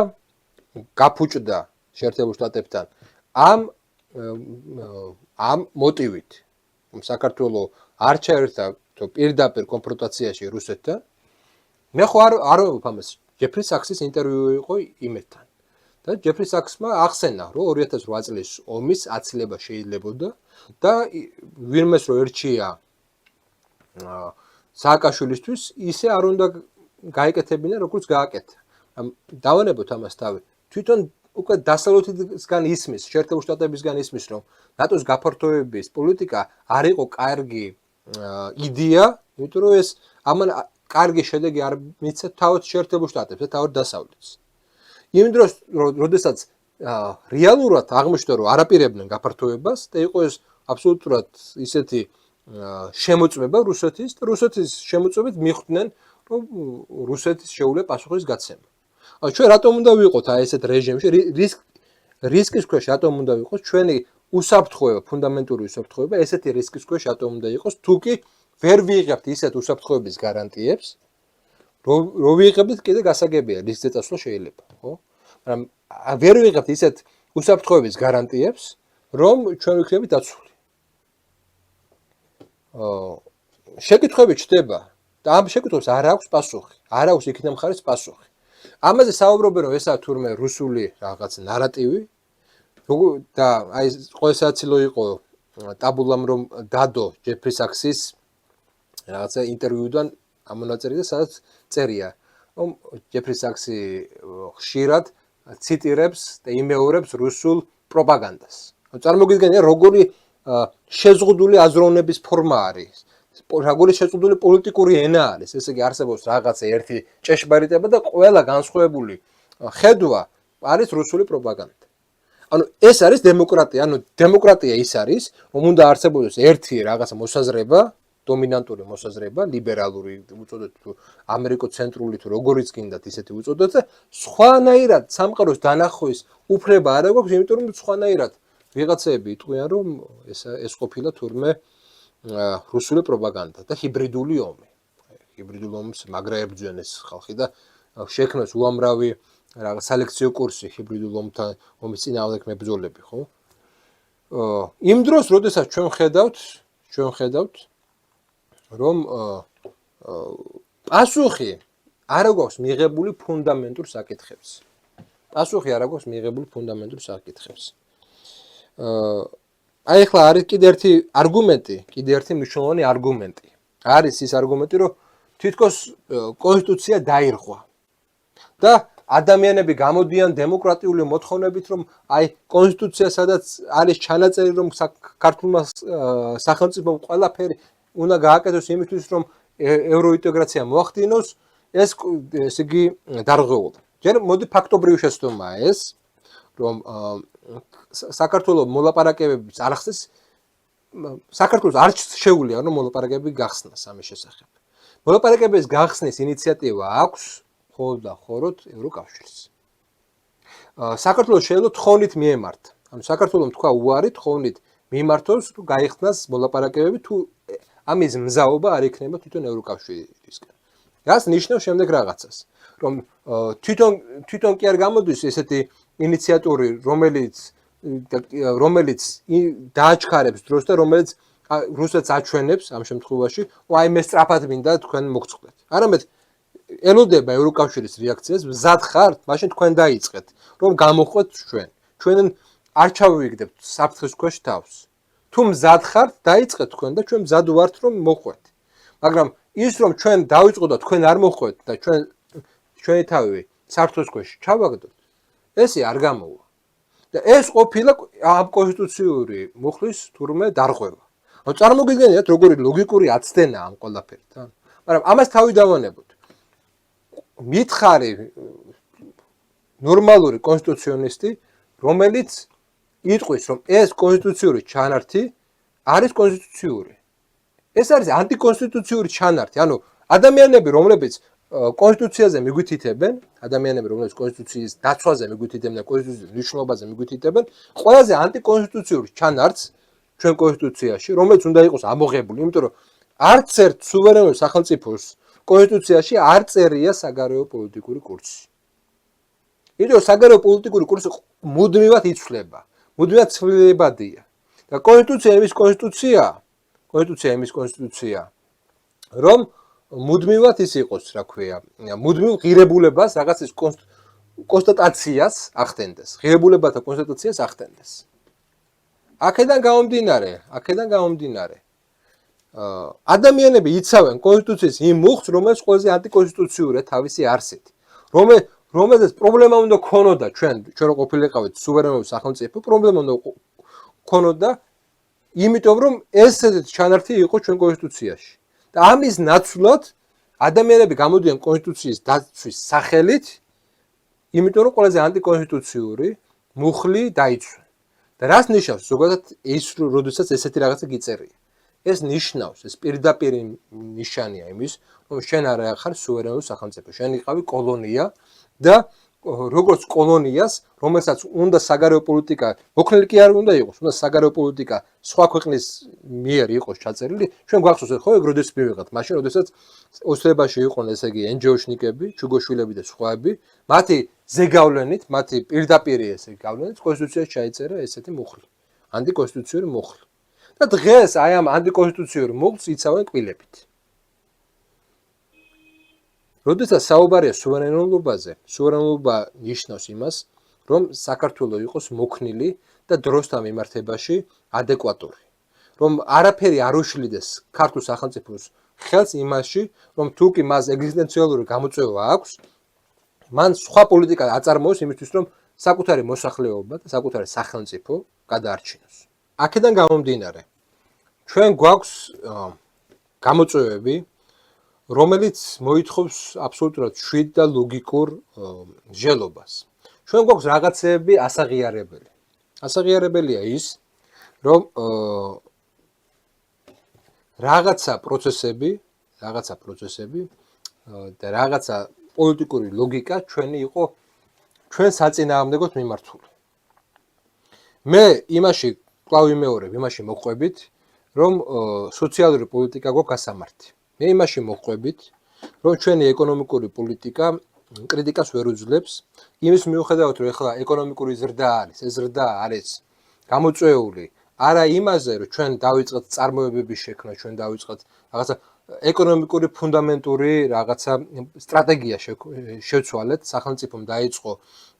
გაფუჭდა შეერთებულ შტატებთან ამ მოტივით, რომ საქართველოს არ ჩაერთვა პირდაპირ კონფრონტაციაში რუსეთთან, მე ხო არ ვეუბნებ ამას. ჯეფრი საქსის ინტერვიუ იყო იმეთთან. და ჯეფრი საქსმა ახსენა, რომ 2008 წლის ომის აცილება შეიძლებოდა და ვინმეს რო ერჩია სააკაშვილისთვის, ისე არ უნდა გაეკეთებინა, როგორც გააკეთა. დავანებოთ ამას თავი. თვითონ უკვე დასავლეთისგან ისმის, შეერთებულ შტატებისგან ისმის, რომ ნატოს გაფართოების პოლიტიკა არ იყო კარგი იდეა, იმიტომ რომ ეს ამან კარგი შედეგი არ მიეცა თავად შეერთებულ შტატებს და თავად დასავლეთს. იმ დროს, როდესაც რეალურად აღმოჩნდა, რომ არაპირებდნენ გაფართოებას და იყო ეს აბსოლუტურად ისეთი შემოწმება რუსეთის და რუსეთის შემოწმებით მიხვდნენ, რომ რუსეთის შეუძლია პასუხის გაცემა. ჩვენ რატომ უნდა ვიყოთ ესეთ რეჟიმში, რისკის ქვეშ რატომ უნდა ვიყოთ ჩვენი უსაფრთხოება, ფუნდამენტური უსაფრთხოება, ესეთი რისკის ქვეშ რატომ უნდა იყოს, თუ კი ვერ ვიღებთ ისეთ უსაფრთხოების გარანტიებს, რომ ვიღებთ კიდე გასაგებია, რისკზე წასვლა შეიძლება, ხო? მაგრამ ვერ ვიღებთ ისეთ უსაფრთხოების გარანტიებს, რომ ჩვენ ვიქნებით დაცული. შეკითხვები ჩდება და ამ შეკითხვებს არ აქვს პასუხი, არ აქვს იქნებ მხარეს პასუხი. ამაზე საუბრობენ, რომ ესაა თურმე რუსული რაღაც ნარატივი და აი ყოველსაცილო იყო ტაბულამ რომ დადო ჯეფრი საქსის რაღაცა ინტერვიუდან ამონაწერი და სადაც წერია, რომ ჯეფრი საქსი ხშირად ციტირებს და იმეორებს რუსულ პროპაგანდას. წარმოგიდგენია, როგორი შეზღუდული აზროვნების ფორმა არის. როგორი შეზღუდული პოლიტიკური ენა არის. ესე იგი არსებობს რაღაცა ერთი ჭეშმარიტება და ყველა განსხვავებული ხედვა არის რუსული პროპაგანდა. ანუ ეს არის დემოკრატია, ანუ დემოკრატია ის არის, რომ უნდა არსებობდეს ერთი რაღაცა მოსაზრება, დომინანტური მოსაზრება, ლიბერალური, უწოდოთ თუ ამერიკო-ცენტრული თუ როგორიც გინდათ ისეთი უწოდოთ და სხვანაირად სამყაროს დანახვის უფლება არ აქვს, იმიტომ რომ სხვანაირად ვიღაცები იტყვიან, რომ ეს ყოფილა თურმე რუსული პროპაგანდა და ჰიბრიდული ომი. ჰიბრიდულ ომს მაგრა ებრძვიან ეს ხალხი და შექმნეს უამრავი რაღაც სალექციო კურსი ჰიბრიდულ ომის წინააღმდეგ მებრძოლები, ხო? იმ დროს, როდესაც ჩვენ ხედავთ, რომ პასუხი არ აქვს მიღებული ფუნდამენტურ საკითხებს. აი ახლა არის კიდე ერთი არგუმენტი, კიდე ერთი მნიშვნელოვანი არგუმენტი. არის ის არგუმენტი, რომ თითქოს კონსტიტუცია დაირღვა. და ადამიანები გამოდიან დემოკრატიული მოთხოვნებით, რომ აი კონსტიტუცია სადაც არის ჩანაწერი, რომ საქართველოს სახელმწიფომ ყველაფერი უნდა გააკეთოს იმისთვის, რომ ევროინტეგრაცია მოახდინოს, ეს ესე იგი დარღვევა. ჯერ მოდი ფაქტობრივი შეცდომაა ეს, რომ საქართველოს მოლაპარაკებების არახსის საქართველოს არ შეუძლია, რომ მოლაპარაკებები გახსნას ამის შესახებ. მოლაპარაკებების გახსნის ინიციატივა აქვს მხოლოდ და მხოლოდ ევროკავშირს. საქართველოს შეიძლება თხოვნით მიემართა. ანუ საქართველოს თქვა უარი თხოვნით მიმართოს, თუ გაიხსნას მოლაპარაკებები, თუ ამის მზაობა არ იქნება თვითონ ევროკავშირისგან. რას ნიშნავს შემდეგ რაღაცას, რომ თვითონ კი არ გამოდის ესეთი ინიციატორი, რომელიც დააჩქარებს დროს და რომელიც რუსეთს აჩვენებს ამ შემთხვევაში, აი მე სწრაფად მინდა თქვენ მოგწყდეთ. არამედ ელოდება ევროკავშირის რეაქციას, მზად ხართ, მაშინ თქვენ დაიწყეთ, რომ გამოხვეთ ჩვენ. ჩვენ არ ჩავივიგდებთ საფრთხის ქვეშ თავს. თუ მზად ხართ, დაიწყეთ თქვენ და ჩვენ მზად ვართ რომ მოხვეთ. მაგრამ ის რომ ჩვენ დავიწყოთ და თქვენ არ მოხვეთ და ჩვენი თავი საფრთხის ქვეშ ჩავაგდოთ, ესე არ გამოვა. და ეს ყოფილა ამ კონსტიტუციური მუხლის თურმე დარღვევა. ანუ წარმოგიდგენიათ როგორი ლოგიკური აცდენა ამ ყველაფერთან. მაგრამ ამას თავი დავანებოთ. მითხარი ნორმალური კონსტიტუციონისტი, რომელიც იტყვის, რომ ეს კონსტიტუციური ჩანართი არის კონსტიტუციური. ეს არის ანტიკონსტიტუციური ჩანართი, ანუ ადამიანები, რომლებიც კონსტიტუციაზე მიგვითითებენ, ადამიანები, რომლებიც კონსტიტუციის დაცვაზე მიგვითითებენ და კონსტიტუციის მნიშვნელობაზე მიგვითითებენ, ყველაზე ანტიკონსტიტუციური ჩანართს ჩვენ კონსტიტუციაში, რომელიც უნდა იყოს ამოღებული, იმიტომ რომ არც ერთ სუვერენულ სახელმწიფოს კონსტიტუციაში არ წერია საგარეო პოლიტიკური კურსი. იმიტომ რომ საგარეო პოლიტიკური კურსი მუდმივად იცვლება, მუდმივად ცვლილებადია. და კონსტიტუცია იმის კონსტიტუცია, რომ მუდმივად ის იყოს, რა ქვია, მუდმივ ღირებულებას, რაღაცის კონსტატაციას ახდენდეს, ღირებულებათა კონსტატაციას ახდენდეს. აქედან გამომდინარე, ადამიანები იცავენ კონსტიტუციის იმ მუხლს, რომელიც ყველაზე ანტიკონსტიტუციურია თავისი არსით. რომელზეც პრობლემა უნდა ქონოდა ჩვენ რო ყოფილიყავით სუვერენული სახელმწიფო, პრობლემა უნდა ქონოდა, იმიტომ რომ ესეთი ჩანართი იყო ჩვენ კონსტიტუციაში. და ამის ნაცვლად ადამიანები გამოდიან კონსტიტუციის დაცვის სახელით, იმიტომ რომ ყველაზე ანტიკონსტიტუციური მუხლი დაიცვა. და რას ნიშნავს ზოგადად ის, როდესაც ესეთი რაღაცა გიწერია? ეს ნიშნავს, ეს პირდაპირ ნიშანია იმის, რომ შენ არ ხარ სუვერენული სახელმწიფო, შენ იყავი კოლონია და როგორც კოლონიას, რომელსაც უნდა საგარეო პოლიტიკა, მოქნილი კი არ უნდა იყოს, უნდა საგარეო პოლიტიკა სხვა ქვეყნის მიერ იყოს ჩაწერილი, ჩვენ გვახსოვს ხო ეგ როდესაც მივიღეთ, მაშინ როდესაც ოცნებაში იყვნენ ესე იგი NGO-შნიკები, ჩუგოშვილები და სხვაები, მათი ზეგავლენით, მათი პირდაპირ ესე გავლენით კონსტიტუციაში ჩაიწერა ესეთი მუხლი, ანტიკონსტიტუციური მუხლი. და დღეს აი ამ ანტიკონსტიტუციური მუხლს იცავენ კბილებით. როდესაც საუბარია სუვერენულობაზე, სუვერენულობა ნიშნავს იმას, რომ საქართველო იყოს მოქნილი და დროსთან მიმართებაში ადეკვატური. რომ არაფერი არ უშლიდეს ქართულ სახელმწიფოს ხელს იმაში, რომ თუ კი მას ეგზისტენციალური გამოწვევა აქვს, მან სხვა პოლიტიკა აწარმოოს იმისთვის, რომ საკუთარი მოსახლეობა და საკუთარი სახელმწიფო გადაარჩინოს. აქედან გამომდინარე, ჩვენ გვაქვს გამოწვევები, რომელიც მოითხოვს აბსოლუტურად შვიდ და ლოგიკურ მსჯელობას. ჩვენ გვაქვს რაღაცები ასაღიარებელი. ასაღიარებელია ის, რომ რაღაცა პროცესები და რაღაცა პოლიტიკური ლოგიკა ჩვენი იყო ჩვენ საწინააღმდეგოდ მიმართული. მე იმაში კვლავ იმეორებ, იმაში მოყვებით, რომ სოციალური პოლიტიკა გვაქვს გასამართი. მე იმაში მოყვებით, რომ ჩვენი ეკონომიკური პოლიტიკა კრიტიკას ვერ უძლებს, იმის მიუხედავად, რომ ეხლა ეკონომიკური ზრდა არის, ეს ზრდა არის გამოწვეული არა იმაზე, რომ ჩვენ დავიწყეთ წარმოებების შექმნა, ჩვენ დავიწყეთ რაღაცა ეკონომიკური ფუნდამენტური რაღაცა სტრატეგია შევცვალეთ, სახელმწიფომ დაიწყო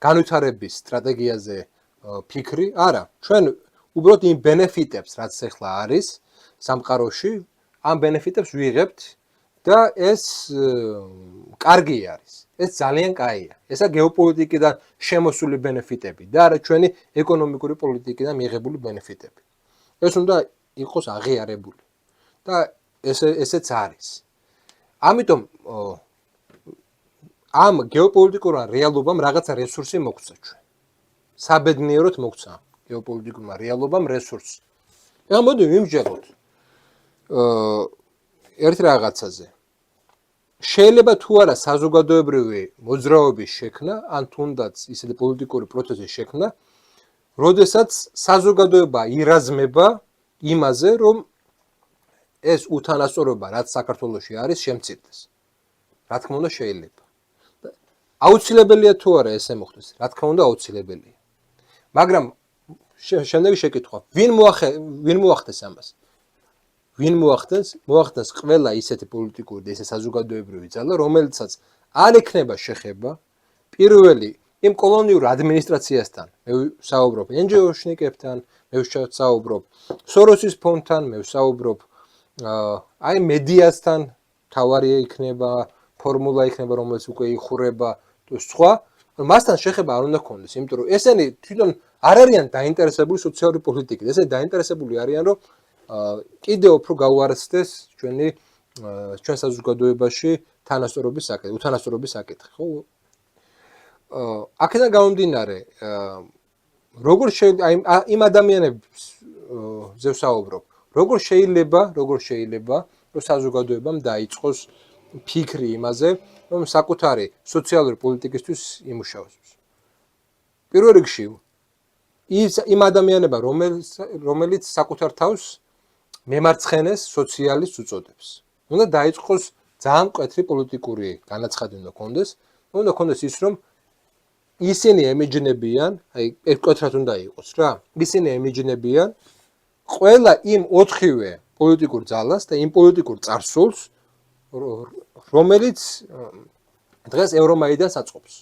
განვითარების სტრატეგიაზე ფიქრი, არა, ჩვენ უბრალოდ იმ ბენეფიტებს, რაც ახლა არის სამყაროში, ამ ბენეფიტებს ვიღებთ და ეს კარგი არის. ეს ძალიან კაია. ესა გეოპოლიტიკიდან შემოსული ბენეფიტები და არა ჩვენი ეკონომიკური პოლიტიკიდან მიღებული ბენეფიტები. ეს უნდა იყოს აღიარებული. და ესეც არის. ამიტომ ამ გეოპოლიტიკურ რეალობამ რაღაცა რესურსი მოგცა ჩვენ. საბედნიეროდ მოგცა გეოპოლიტიკურმა რეალობამ რესურსი. ეხლა მოდი ვიმსჯელოთ ერთ რაღაცაზე. შეიძლება თუ არა საზოგადოებრივი მოძრაობის შექმნა, ან თუნდაც ისეთი პოლიტიკური პროცესის შექმნა, როდესაც საზოგადოება ირაზმება იმაზე, რომ ეს უთანასწორობა, რაც საქართველოში არის, შემცირდეს. რა თქმა უნდა შეიძლება. აუცილებელია თუ არა ესე მოხდეს? რა თქმა უნდა აუცილებელია. მაგრამ შემდეგი შეკითხვა, ვინ მოახდენს ამას? ვინ მოახდენს ყველა ისეთი პოლიტიკური და ისე საზოგადოებრივი ძალა, რომელიცაც არ ექნება შეხება პირველი იმ კოლონიურ ადმინისტრაციასთან, მე ვსაუბრობ NGO-შნიკებთან, მე ვსაუბრობ სოროსის ფონდთან, მე ვსაუბრობ აი მედიასთან, თავარი იქნება, ფორმულა იქნება, რომელიც უკვე იხურება თუ სხვა, მასთან შეხება არ უნდა გქონდეს, იმიტომ რომ ესენი თვითონ არ არიან დაინტერესებული სოციალური პოლიტიკით, ესენი დაინტერესებული არიან, რომ კიდევ უფრო გაუარესდეს ჩვენ საზოგადოებაში უთანასწორობის საკითხი, ხო? აქედან გამომდინარე, როგორ იმ ადამიანებზე ვსაუბრობ, როგორ შეიძლება, რომ საზოგადოებამ დაიწყოს ფიქრი იმაზე, რომ საკუთარი სოციალური პოლიტიკისთვის იმუშაოს. პირველ რიგში იმ ადამიანებმა, რომელიც საკუთარ თავს მემარცხენეს სოციალისტს უწოდებს. უნდა დაიწყოს ძალიან მკვეთრი პოლიტიკური განაცხადი უნდა ქონდეს ის, რომ ისინი ემიჯნებიან, აი მკვეთრად უნდა იყოს რა, ისინი ემიჯნებიან ყველა იმ 4-ვე პოლიტიკურ ძალას და იმ პოლიტიკურ წარსულს, რომელიც დღეს ევრომაიდანს აწყობს.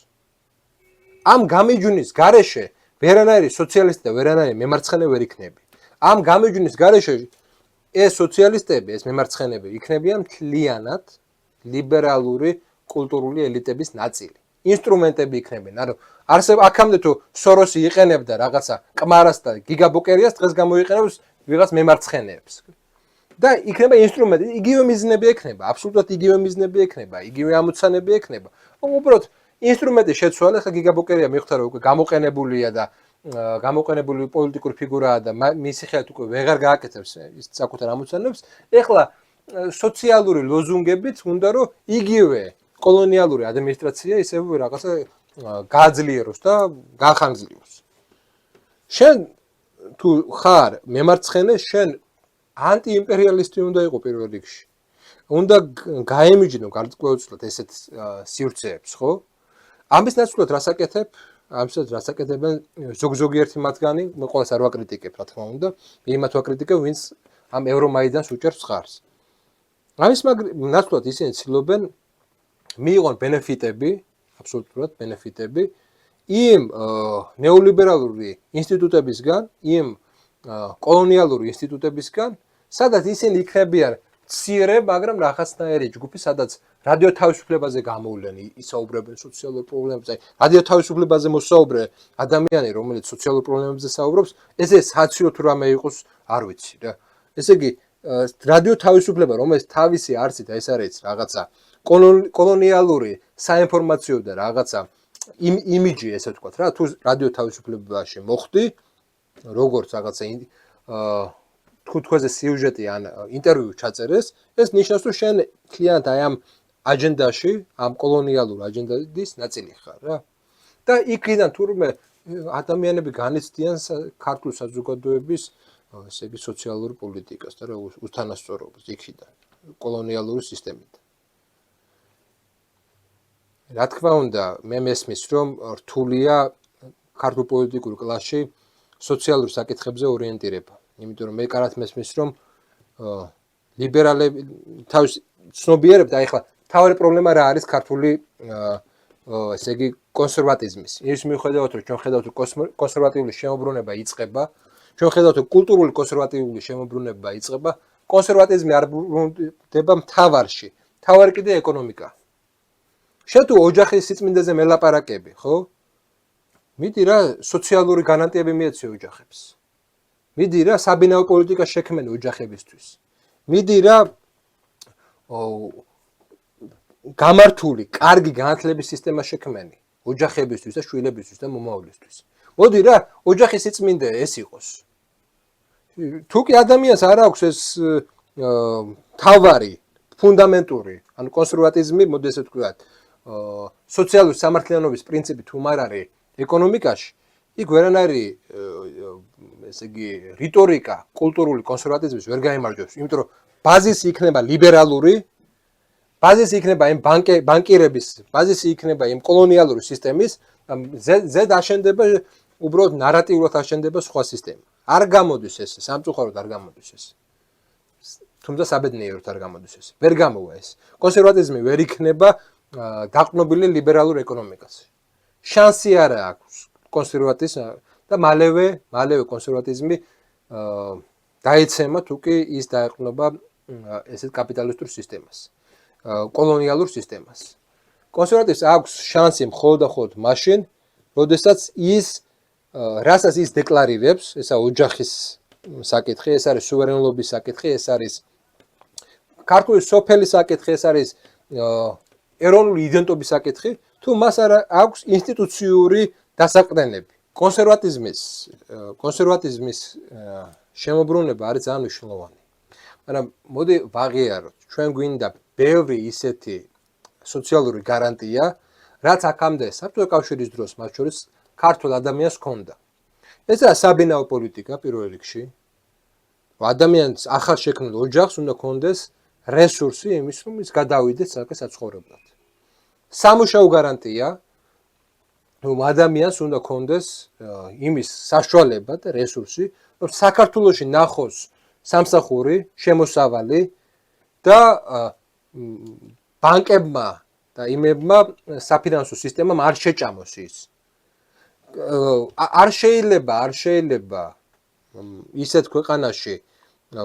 ამ გამიჯვნის გარეშე ვერანაირი სოციალისტი და ვერანაირი მემარცხენე ვერ იქნება. ამ გამიჯვნის გარეშე ეს სოციალისტები, ეს მემარცხენეები იქნებიან მთლიანად ლიბერალური კულტურული ელიტების ნაწილი. ინსტრუმენტები იქნებიან. ანუ აქამდე თუ სოროსი იყენებდა რაღაცა კმარას და გიგაბოკერიას, დღეს გამოიყენებს ვიღაც მემარცხენეებს. და იქნება ინსტრუმენტი, იგივე მიზნები ექნება, აბსოლუტურად იგივე მიზნები ექნება, იგივე ამოცანები ექნება. უბრალოდ ინსტრუმენტი შეცვალა, ხა გიგაბოკერია მიხვდა რომ უკვე გამოყენებულია და გამოყენებული პოლიტიკური ფიგურაა და მისი ხელით უკვე ვეღარ გააკეთებს ის საკუთარ ამოცანებს. ეხლა სოციალური ლოზუნგებით უნდა რომ იგივე კოლონიალური ადმინისტრაცია ისევ რაღაცა გააძლიეროს და განხანგრძლივოს. შენ თუ ხარ მემარცხენე, შენ ანტიიმპერიალისტი უნდა იყო პირველ რიგში. უნდა გაემიჯნო გარკვეულწილად ესეთ სივრცეებს, ხო? ამის ნაცვლად რას აკეთებენ ზოგიერთი მათგანი, მე ყველას არ ვაკრიტიკებ, რა თქმა უნდა, იმათ ვაკრიტიკებ, ვინც ამ ევრომაიდანს უჭერს ხარს. ამის ნაცვლად ისინი ცდილობენ მიიღონ ბენეფიტები, აბსოლუტურად ბენეფიტები იმ ნეოლიბერალური ინსტიტუტებისგან, იმ კოლონიალური ინსტიტუტებისგან, სადაც ისინი იქნებიან მცირე, მაგრამ რაღაცნაირი ჯგუფი, სადაც რადიო თავისუფლებაზე გამოვლენ, ისაუბრებენ სოციალურ პრობლემებზე. რადიო თავისუფლებაზე მოსაუბრე ადამიანი, რომელიც სოციალურ პრობლემებზე საუბრობს, ესე საციო თუ რამე იყოს, არ ვიცი რა. ესე იგი, რადიო თავისუფლება, რომელიც თავისი არსით ეს არის რაღაცა კოლონიალური საინფორმაციო და რაღაცა იმიჯი, ესე ვთქვათ რა, თუ რადიო თავისუფლებაში მოხვდი, როგორც რაღაცა თქუთქვაზე სიუჟეტი ან ინტერვიუ ჩაწერეს, ეს ნიშნავს, რომ შენ მთლიანად აი ამ აჯენდაში, ამ კოლონიალურ აჯენდადის ნაწილი ხარ რა. და იქიდან თურმე ადამიანები განიცდიან ქართულ საზოგადოების ესე იგი სოციალური პოლიტიკას და უთანასწორობას იქიდან, კოლონიალური სისტემიდან. რა თქმა უნდა, მე მესმის, რომ რთულია ქართულ პოლიტიკურ კლასში სოციალურ საკითხებზე ორიენტირება. იმიტომ რომ მე კარგად მესმის, რომ ლიბერალები თავის ცნობიერებდა, ახლა თავი პრობლემა რა არის ქართული ესე იგი კონსერვატიზმის. ის მიუხედავად რომ ჩვენ ხედავთ რომ კონსერვატიული შემოbrunება იწყება, ჩვენ ხედავთ რომ კულტურული კონსერვატიული შემოbrunება იწყება, კონსერვატიზმი არ ბრუნდება მთავარში. მთავარი კიდე ეკონომიკა. შენ თუ ოჯახის სიწმინდეზე მელაპარაკები, ხო? მიდი რა სოციალური გარანტიები მიეცე ოჯახებს. მიდი რა საბინაო პოლიტიკა შექმენ ოჯახებისთვის. მიდი რა გამართული, კარგი განათლების სისტემა შექმენი ოჯახებისთვის და შვილებისთვის და მომავლისთვის. მოდი რა, ოჯახის სიწმინდე ეს იყოს. თუ კი ადამიანს არ აქვს ეს თავარი, ფუნდამენტური, ანუ კონსერვატიზმი, მოდი ესე ვთქვათ, სოციალური სამართლიანობის პრინციპი თუ არ არის ეკონომიკაში, იქ ვერანაირი ესე იგი რიტორიკა კულტურული კონსერვატიზმის ვერ გაიმარჯვებს, იმიტომ რომ ბაზისი იქნება ლიბერალური, ბაზისი იქნება იმ ბანკირების, ბაზისი იქნება იმ კოლონიალური სისტემის, ზედ აშენდება უბრალოდ ნარატიულად აშენდება სხვა სისტემა. არ გამოდის ეს, სამწუხაროდ არ გამოდის ეს. თუმცა საბედნიეროდ არ გამოდის ეს. ვერ გამოვა ეს. კონსერვატიზმი ვერ იქნება დაყრდნობილი ლიბერალურ ეკონომიკაზე. შანსი არ აქვს კონსერვატიზმს და მალევე კონსერვატიზმი დაეცემა თუ კი ის დაეყრდნობა ესეთ კაპიტალისტურ სისტემას, კოლონიალურ სისტემას. კონსერვატიზმს აქვს შანსი მხოლოდ მაშინ, როდესაც ის რასაც ის დეკლარირებს, ესა ოჯახის საკითხი, ეს არის სუვერენობის საკითხი, ეს არის ქართული სოფლის საკითხი, ეს არის ეროვნული იდენტობის საკითხი, თუ მას არ აქვს ინსტიტუციური დასაყრდენები. კონსერვატიზმის შემოbrunება არის ძალიან მნიშვნელოვანი. მაგრამ მოდი ვაღიაროთ, ჩვენ გვინდა ბევრი ისეთი სოციალური გარანტია, რაც აქამდე საბჭოთა კავშირის დროს მათ შორის ქართულ ადამიანს ჰქონდა. ესაა საბინაო პოლიტიკა პირველ რიგში. ადამიანს ახალ შექმნილ ოჯახს უნდა ჰქონდეს რესურსი იმის, რომ ის გადავიდეს საკე საცხოვრებლად. სამუშაო გარანტია, რომ ადამიანს უნდა ჰქონდეს იმის საშუალება და რესურსი, რომ საქართველოში ნახოს სამსახური, შემოსავალი და ბანკებმა და იმებმა საფინანსო სისტემამ არ შეჭამოს ის. არ შეიძლება ისეთ ქვეყანაში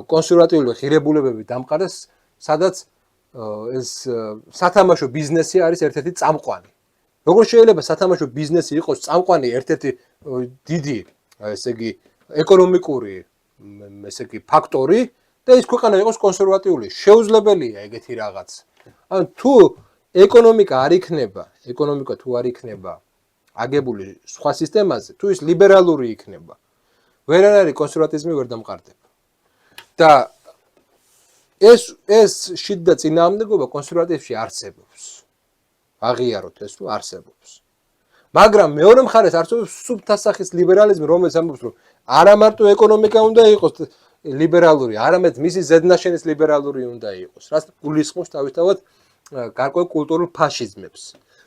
კონსერვატიული ღირებულებები დამყარდეს, სადაც ეს სათამაშო ბიზნესი არის ერთ-ერთი წამყვანი. როგორ შეიძლება სათამაშო ბიზნესი იყოს წამყვანი ერთ-ერთი დიდი, ესე იგი, ეკონომიკური, ესე იგი, ფაქტორი და ის ქვეყანა იყოს კონსერვატიული? შეუძლებელია ეგეთი რაღაც. ან თუ ეკონომიკა თუ არ იქნება აგებული სხვა სისტემაზე, თუ ის ლიბერალური იქნება, ვერანაირი კონსერვატიზმი ვერ დამყარდება. და ეს შიდა წინააღმდეგობა კონსერვატიზმში არსებობს. აღიაროთ ეს, რომ არსებობს. მაგრამ მეორე მხარეს არსებობს სუბთასახის ლიბერალიზმი, რომელიც ამბობს, რომ არა მარტო ეკონომიკა უნდა იყოს ლიბერალური, არამედ მისი ზედნაშენის ლიბერალური უნდა იყოს, რაც გულისხმობს თავისთავად გარკვეულ კულტურულ ფაშიზმებს.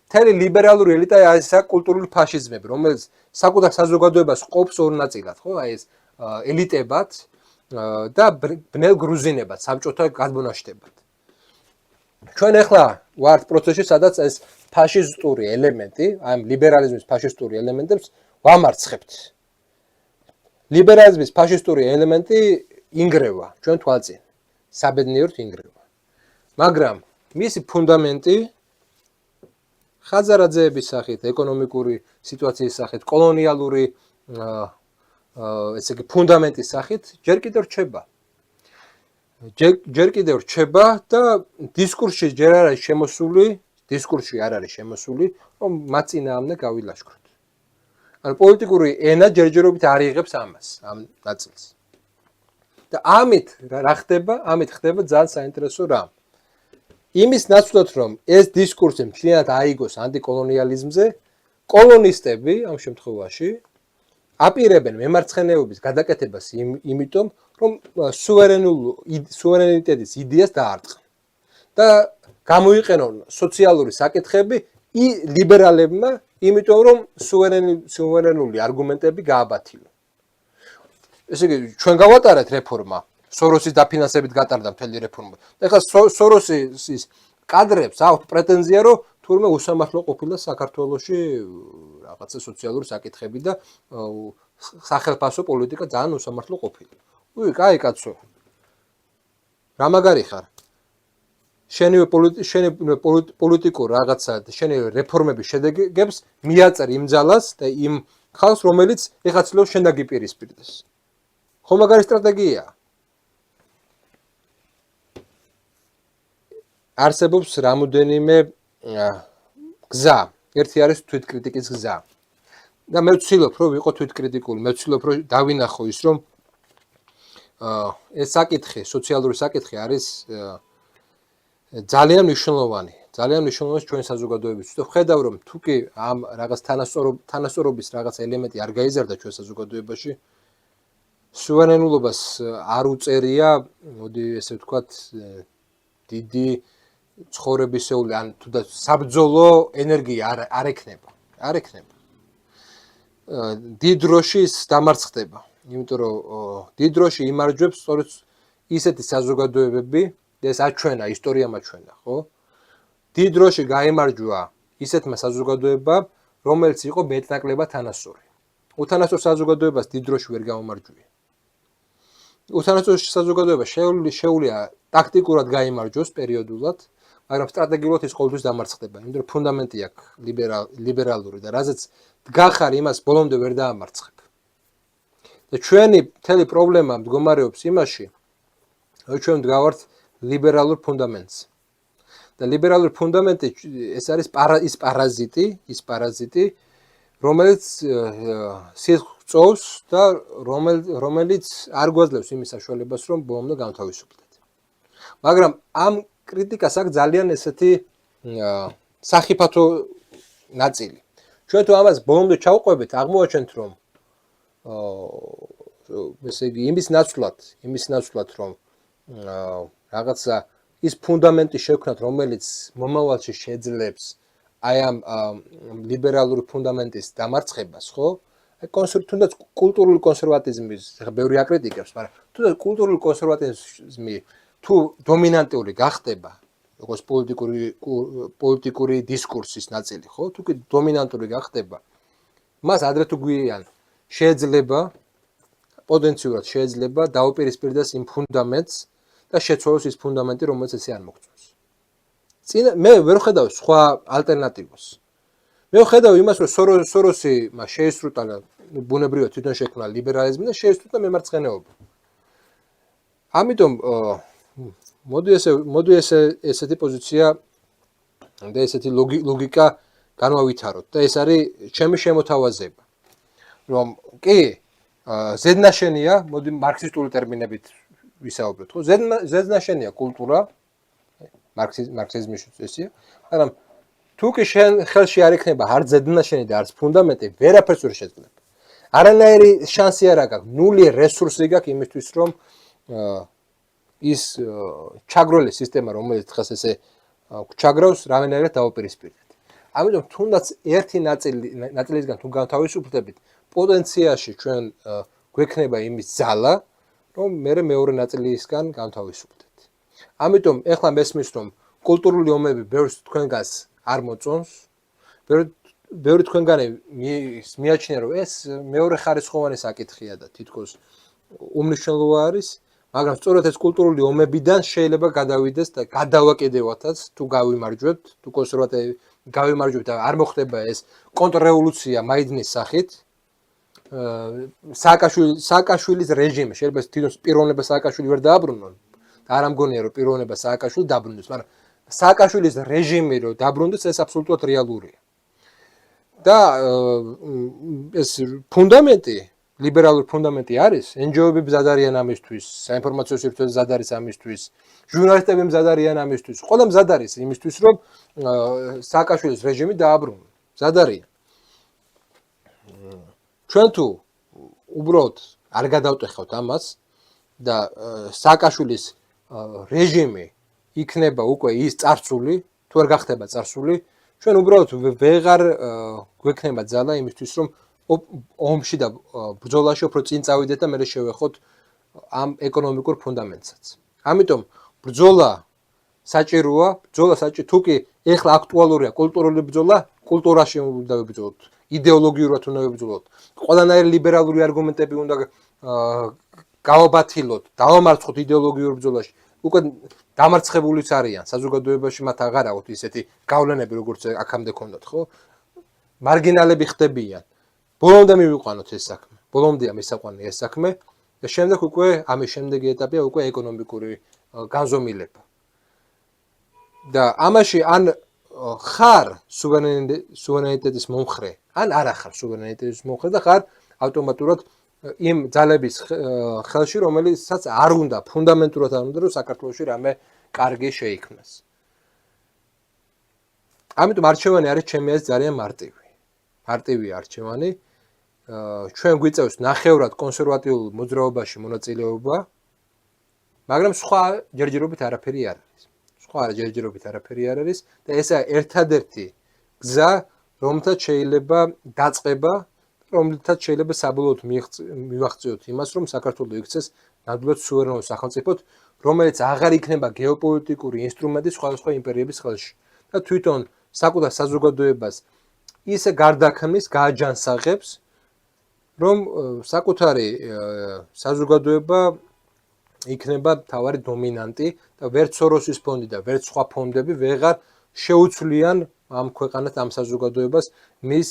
მთელი ლიბერალური ელიტა ისაა კულტურული ფაშიზმები, რომელიც საკუთარ საზოგადოებას ყოფს ორ ნაწილად, ხო? აი ეს ელიტებად და ბნელ გრუზინებად, საბჭოთა გადმონაშთებად. ჩვენ ახლა ვართ პროცესში, სადაც ეს ფაშისტური ელემენტი, აი ლიბერალიზმის ფაშისტური ელემენტებს ვამარცხებთ. ლიბერალიზმის ფაშისტური ელემენტი ინგრევა ჩვენ თვალწინ, საბედნიეროდ ინგრევა. მაგრამ მისი ფუნდამენტი ხაზარაძეების სახით, ეკონომიკური სიტუაციის სახით, კოლონიალური ესე იგი ფუნდამენტის სახით ჯერ კიდევ რჩება. ჯერ კიდევ რჩება და დისკურსში არ არის შემოსული, რომ მათ წინააღმდეგ გავილაშქროთ. ანუ პოლიტიკური ენა ჯერჯერობით არ იღებს ამას, ამ ნაწილს. და ამით რა ხდება? ამით ხდება ძალიან საინტერესო რამ. იმის ნაცვლად, რომ ეს დისკურსი მთლიანად აიგოს ანტიკოლონიალიზმზე, კოლონისტები ამ შემთხვევაში აპირებენ მემარცხენეობის გადაკეთებას იმიტომ, რომ სუვერენიტეტის იდეას დაარტყან. და გამოიყენონ სოციალური საკითხები ლიბერალებმა, იმიტომ რომ სუვერენული არგუმენტები გააბათილონ. ესე იგი, ჩვენ გავატარეთ რეფორმა, სოროსის დაფინანსებით გატარდა მთელი რეფორმა. ეხლა სოროსის კადრებს აქვთ პრეტენზია, რომ თურმე უსამართლო ყოფილა საქართველოში რაღაცა სოციალური საკითხები და სახელმწიფო პოლიტიკა ძალიან უსამართლო ყოფილა. კაი კაცო. რა მაგარი ხარ? შენი პოლიტიკურ რაღაცა, შენი რეფორმების შედეგებს მიაწერ იმ ძალას და იმ ხალხს, რომელიც ეხლა ცდილობს შენ დაგიპირისპირდეს. ხო მაგარი სტრატეგიაა. არსებობს რამოდენიმე გზა. ერთი არის თვითკრიტიკის გზა. და მე ვცდილობ, რომ ვიყო თვითკრიტიკული, მე ვცდილობ, რომ დავინახო ის, რომ ეს საკითხი, სოციალური საკითხი არის ძალიან მნიშვნელოვანი ჩვენ საზოგადოებისთვის. ვხედავ, რომ თუ კი ამ რაღაც თანასწორობის რაღაც ელემენტი არ გაიზარდა ჩვენ საზოგადოებაში, სუვერენულობას არ უწერია, მოდი ესე ვთქვათ, დიდი ცხოვრებისეული ან თუნდაც საბრძოლო ენერგია არ ექნება. არ ექნება. დიდ დროში ის დამარცხდება. იმიტომ რომ დიდ დროში იმარჯვებს სწორედ ისეთი საზოგადოებები, ეს აჩვენა, ისტორიამ აჩვენა, ხო? დიდ დროში გაიმარჯვა ისეთმა საზოგადოებამ, რომელიც იყო მეტნაკლებად თანასწორი. უთანასწორ საზოგადოებას დიდ დროში ვერ გამომარჯვია. უთანასწორ საზოგადოება შეუძლია ტაქტიკურად გაიმარჯვოს პერიოდულად, მაგრამ სტრატეგიულად ის ყოველთვის დამარცხდება, იმიტომ რომ ფუნდამენტი აქვს ლიბერალური და რაზეც დგახარ იმას ბოლომდე ვერ დაამარცხებ. და ჩვენი მთელი პრობლემა მდგომარეობს იმაში, რომ ჩვენ ვდგავართ ლიბერალურ ფუნდამენტს. და ლიბერალური ფუნდამენტი ეს არის ის პარაზიტი, რომელიც სიცხს წოვს და რომელიც არ გვაძლევს იმის საშუალებას, რომ ბოლომდე გავთავისუფლდეთ. მაგრამ ამ კრიტიკას აქვს ძალიან ესეთი სახიფათო ნაწილი. ჩვენ თუ ამას ბოლომდე ჩავყვებით, აღმოვაჩენთ, რომ ესე იგი იმის ნაცვლად, რომ რაღაცა ის ფუნდამენტი შევქნათ, რომელიც მომავალში შეძლებს აი ამ ლიბერალური ფუნდამენტის დამარცხებას, ხო? თუნდაც კულტურული კონსერვატიზმის, ხა ბევრი აკრიტიკებს, მაგრამ თუნდაც კულტურული კონსერვატიზმი თუ დომინანტური გახდება, როგორც პოლიტიკური დისკურსის ნაწილი, ხო? თუ კი დომინანტური გახდება, მას ადრე თუ გვიან შეიძლება პოტენციურად შეიძლება დაუპირისპირდეს იმ ფუნდამენტს და შეცვალოს ის ფუნდამენტი, რომელიც ესე არ მოგწონს. მე ვერ ხედავ სხვა ალტერნატივას. მე ხედავ იმას, რომ სოროსი შეისრულა, ბუნებრივად თვითონ შექმნა ლიბერალიზმი და შეისრულა მემარცხენეობა. ამიტომ მოდი ესეთი პოზიცია და ესეთი ლოგიკა განვავითაროთ და ეს არის ჩემი შემოთავაზება. რომ კი ზედნაშენია, მოდი მარქსისტული ტერმინებით ვისაუბროთ, ხო? ზედნაშენია კულტურა, მარქსიზმის ესეა, მაგრამ თუ კი შენ ხელში არ იქნება არც ზედნაშენი და არც ფუნდამენტი, ვერაფერს ვერ შეძლებ. არანაირი შანსი არ აქვს, ნული რესურსი გაქვს იმისთვის, რომ ის ჩაგროლის სისტემა, რომელიც დღეს ესე ჩაგრავს, რამენერად დაუპირისპირდეთ. ამიტომ თუნდაც ერთი ნაწილისგან თუ გავთავისუფლდებით, პოტენციაში ჩვენ გვექნება იმის ძალა, რომ მე მეორე ნაწილისგან გავთავისუფლდეთ. ამიტომ ეხლა მესმის, რომ კულტურული ომები ბევრს თქვენგანს არ მოწონს, ბევრი თქვენგანი მიაჩნია, რომ ეს მეორე ხარისხოვანი საკითხია და თითქოს უმნიშვნელო არის, მაგრამ სწორედ ეს კულტურული ომებიდან შეიძლება გადავიდეს და გადავაკიდევათაც თუ გავიმარჯვებთ, თუ კონსერვატივები გავიმარჯვებთ და არ მოხდება ეს კონტრრევოლუცია მაიდნის სახით. სააკაშვილის რეჟიმი შეიძლება თვითონ პიროვნება სააკაშვილი ვერ დააბრუნონ და არ ამგონია რომ პიროვნება სააკაშვილი დაბრუნდეს, მაგრამ სააკაშვილის რეჟიმი რომ დაბრუნდეს ეს აბსოლუტურად რეალურია. და ეს ფუნდამენტი, ლიბერალური ფუნდამენტი არის, NGO-ები მზად არიან ამისთვის, საინფორმაციო სივრცეზე მზად არის ამისთვის, ჟურნალისტები მზად არიან ამისთვის, ყველა მზად არის იმისთვის, რომ სააკაშვილის რეჟიმი დააბრუნოს. მზად არიან. ჩვენ თუ უბრალოდ არ გადავტეხავთ ამას და სააკაშვილის რეჟიმი იქნება უკვე ის წარსული, თუ არ გახდება წარსული, ჩვენ უბრალოდ ვეღარ გვექნება ძალა იმისთვის, რომ ომში და ბრძოლაში უფრო წინ წავიდეთ და მე შევეხოთ ამ ეკონომიკურ ფუნდამენტსაც. ამიტომ ბრძოლა საჭიროა, თუ კი ეხლა აქტუალურია კულტურული ბრძოლა, კულტურაში უნდა ვიბრძოლოთ, იდეოლოგიურად უნდა ვიბრძოლოთ. ყველანაირი ლიბერალური არგუმენტები უნდა გავაბათილოთ, დავამარცხოთ იდეოლოგიურ ბრძოლაში. უკვე დამარცხებულიც არიან საზოგადოებაში, მათ აღარ აქვთ ისეთი გავლენები, როგორც აქამდე ქონდათ, ხო? მარგინალები ხდებიან. ბოლომდე მივიყვანოთ ეს საქმე. ბოლომდეა მისაყვანე ეს საქმე და შემდეგ უკვე ამის შემდეგი ეტაპია უკვე ეკონომიკური განზომილება. და ამაში ან ხარ სუვერენიტეტის მომხრე, ან არა ხარ სუვერენიტეტის მომხრე და ხარ ავტომატურად იმ ძალების ხელში, რომელიცაც არ უნდა, ფუნდამენტურად არ უნდა, რომ საქართველოში რამე კარგი შეიქმნას. ამიტომ არჩევანი არის ჩემი აზრით ძალიან მარტივი არჩევანი. ჩვენ გვიწევს ნახევრად კონსერვატიულ მოძრაობაში მონაწილეობა, მაგრამ სხვა ჯერჯერობით არაფერი არ არის. სხვა ჯერჯერობით არაფერი არ არის და ესა ერთადერთი გზა, რომელთაც შეიძლება დაწყება, რომელთაც შეიძლება საბოლოოდ მივაღწიოთ იმას, რომ საქართველო იქცეს ნამდვილად სუვერენულ სახელმწიფოდ, რომელიც აღარ იქნება გეოპოლიტიკური ინსტრუმენტი სხვადასხვა იმპერიების ხელში. და თვითონ საკუთარ საზოგადოებას ისე გარდაქმნის, გააჯანსაღებს, რომ საკუთარი საზოგადოება იქნება თავარი დომინანტი და ვერც სოროსის ფონდი და ვერც სხვა ფონდები ვეღარ შეუცვლიან ამ ქვეყანას, ამ საზოგადოებას მის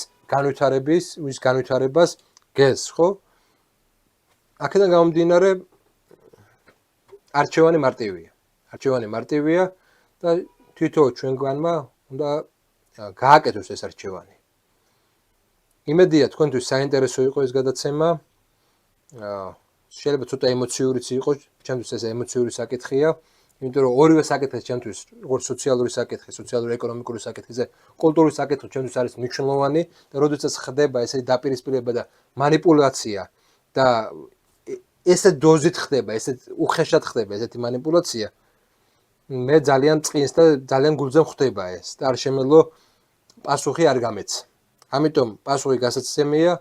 განვითარებას გეს, ხო? აქედან გამომდინარე არჩევანი მარტივია. არჩევანი მარტივია და თვითონ ჩვენგანმა უნდა გააკეთოს ეს არჩევანი. იმედია თქვენთვის საინტერესო იყო ეს გადაცემა. შეიძლება ცოტა ემოციურიც იყოს, ჩემთვის ეს ემოციური საკითხია, იმიტომ რომ ორივე საკითხი ჩემთვის, როგორც სოციალური საკითხი, სოციალურ-ეკონომიკური საკითხი, კულტურული საკითხი ჩემთვის არის მნიშვნელოვანი და როდესაც ხდება ესეთი დაპირისპირება და манипуляция და ესეთ დოზით ხდება, ესეთ უხეშად ხდება ესეთი манипуляция, მე ძალიან წინს და ძალიან გულზე ხვდება ეს და არ შემეძლო პასუხი არ გამეცა. ამიტომ პასუხი გასაცემია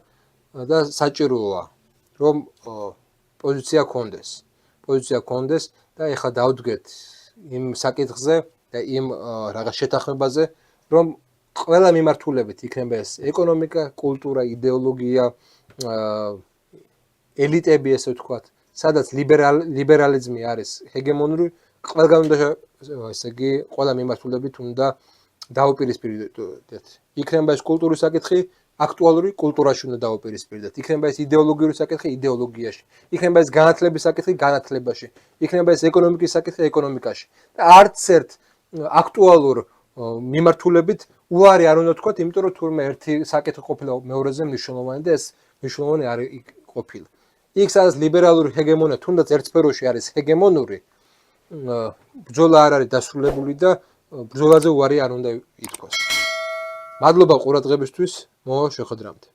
და საჭიროა, რომ პოზიცია კონდეს და ეხლა დავდგეთ იმ საკითხზე და იმ რაღაც შეთანხმებაზე, რომ ყველა მიმართულებით იქნება ეს ეკონომიკა, კულტურა, იდეოლოგია, ელიტები ესე ვთქვათ, სადაც ლიბერალიზმი არის ჰეგემონური, ყველგან უნდა ესე იგი ყველა მიმართულებით უნდა დაუპირისპირდეთ. იქნება ეს კულტურის საკითხი, აქტუალური კულტურაში უნდა დაუპირისპირდეთ. იქნება ეს იდეოლოგიური საკითხი იდეოლოგიაში. იქნება ეს განათლების საკითხი განათლებაში. იქნება ეს ეკონომიკის საკითხი ეკონომიკაში. და არც ერთ აქტუალურ მიმართულებით უარი არ უნდა თქვათ, იმიტომ რომ თურმე ერთი საკითხი ყოფილა მეორეზე მნიშვნელოვანი და ეს მნიშვნელოვანი არ ყოფილა. იქ სადაც ლიბერალური ჰეგემონია თუნდაც ერთ სფეროში არის ჰეგემონური, ბრძოლა არ არის დასრულებული და ბრძოლაზე უარი არ უნდა ითქვას. მადლობა ყურადღებისთვის, მომავალ შეხვედრამდე.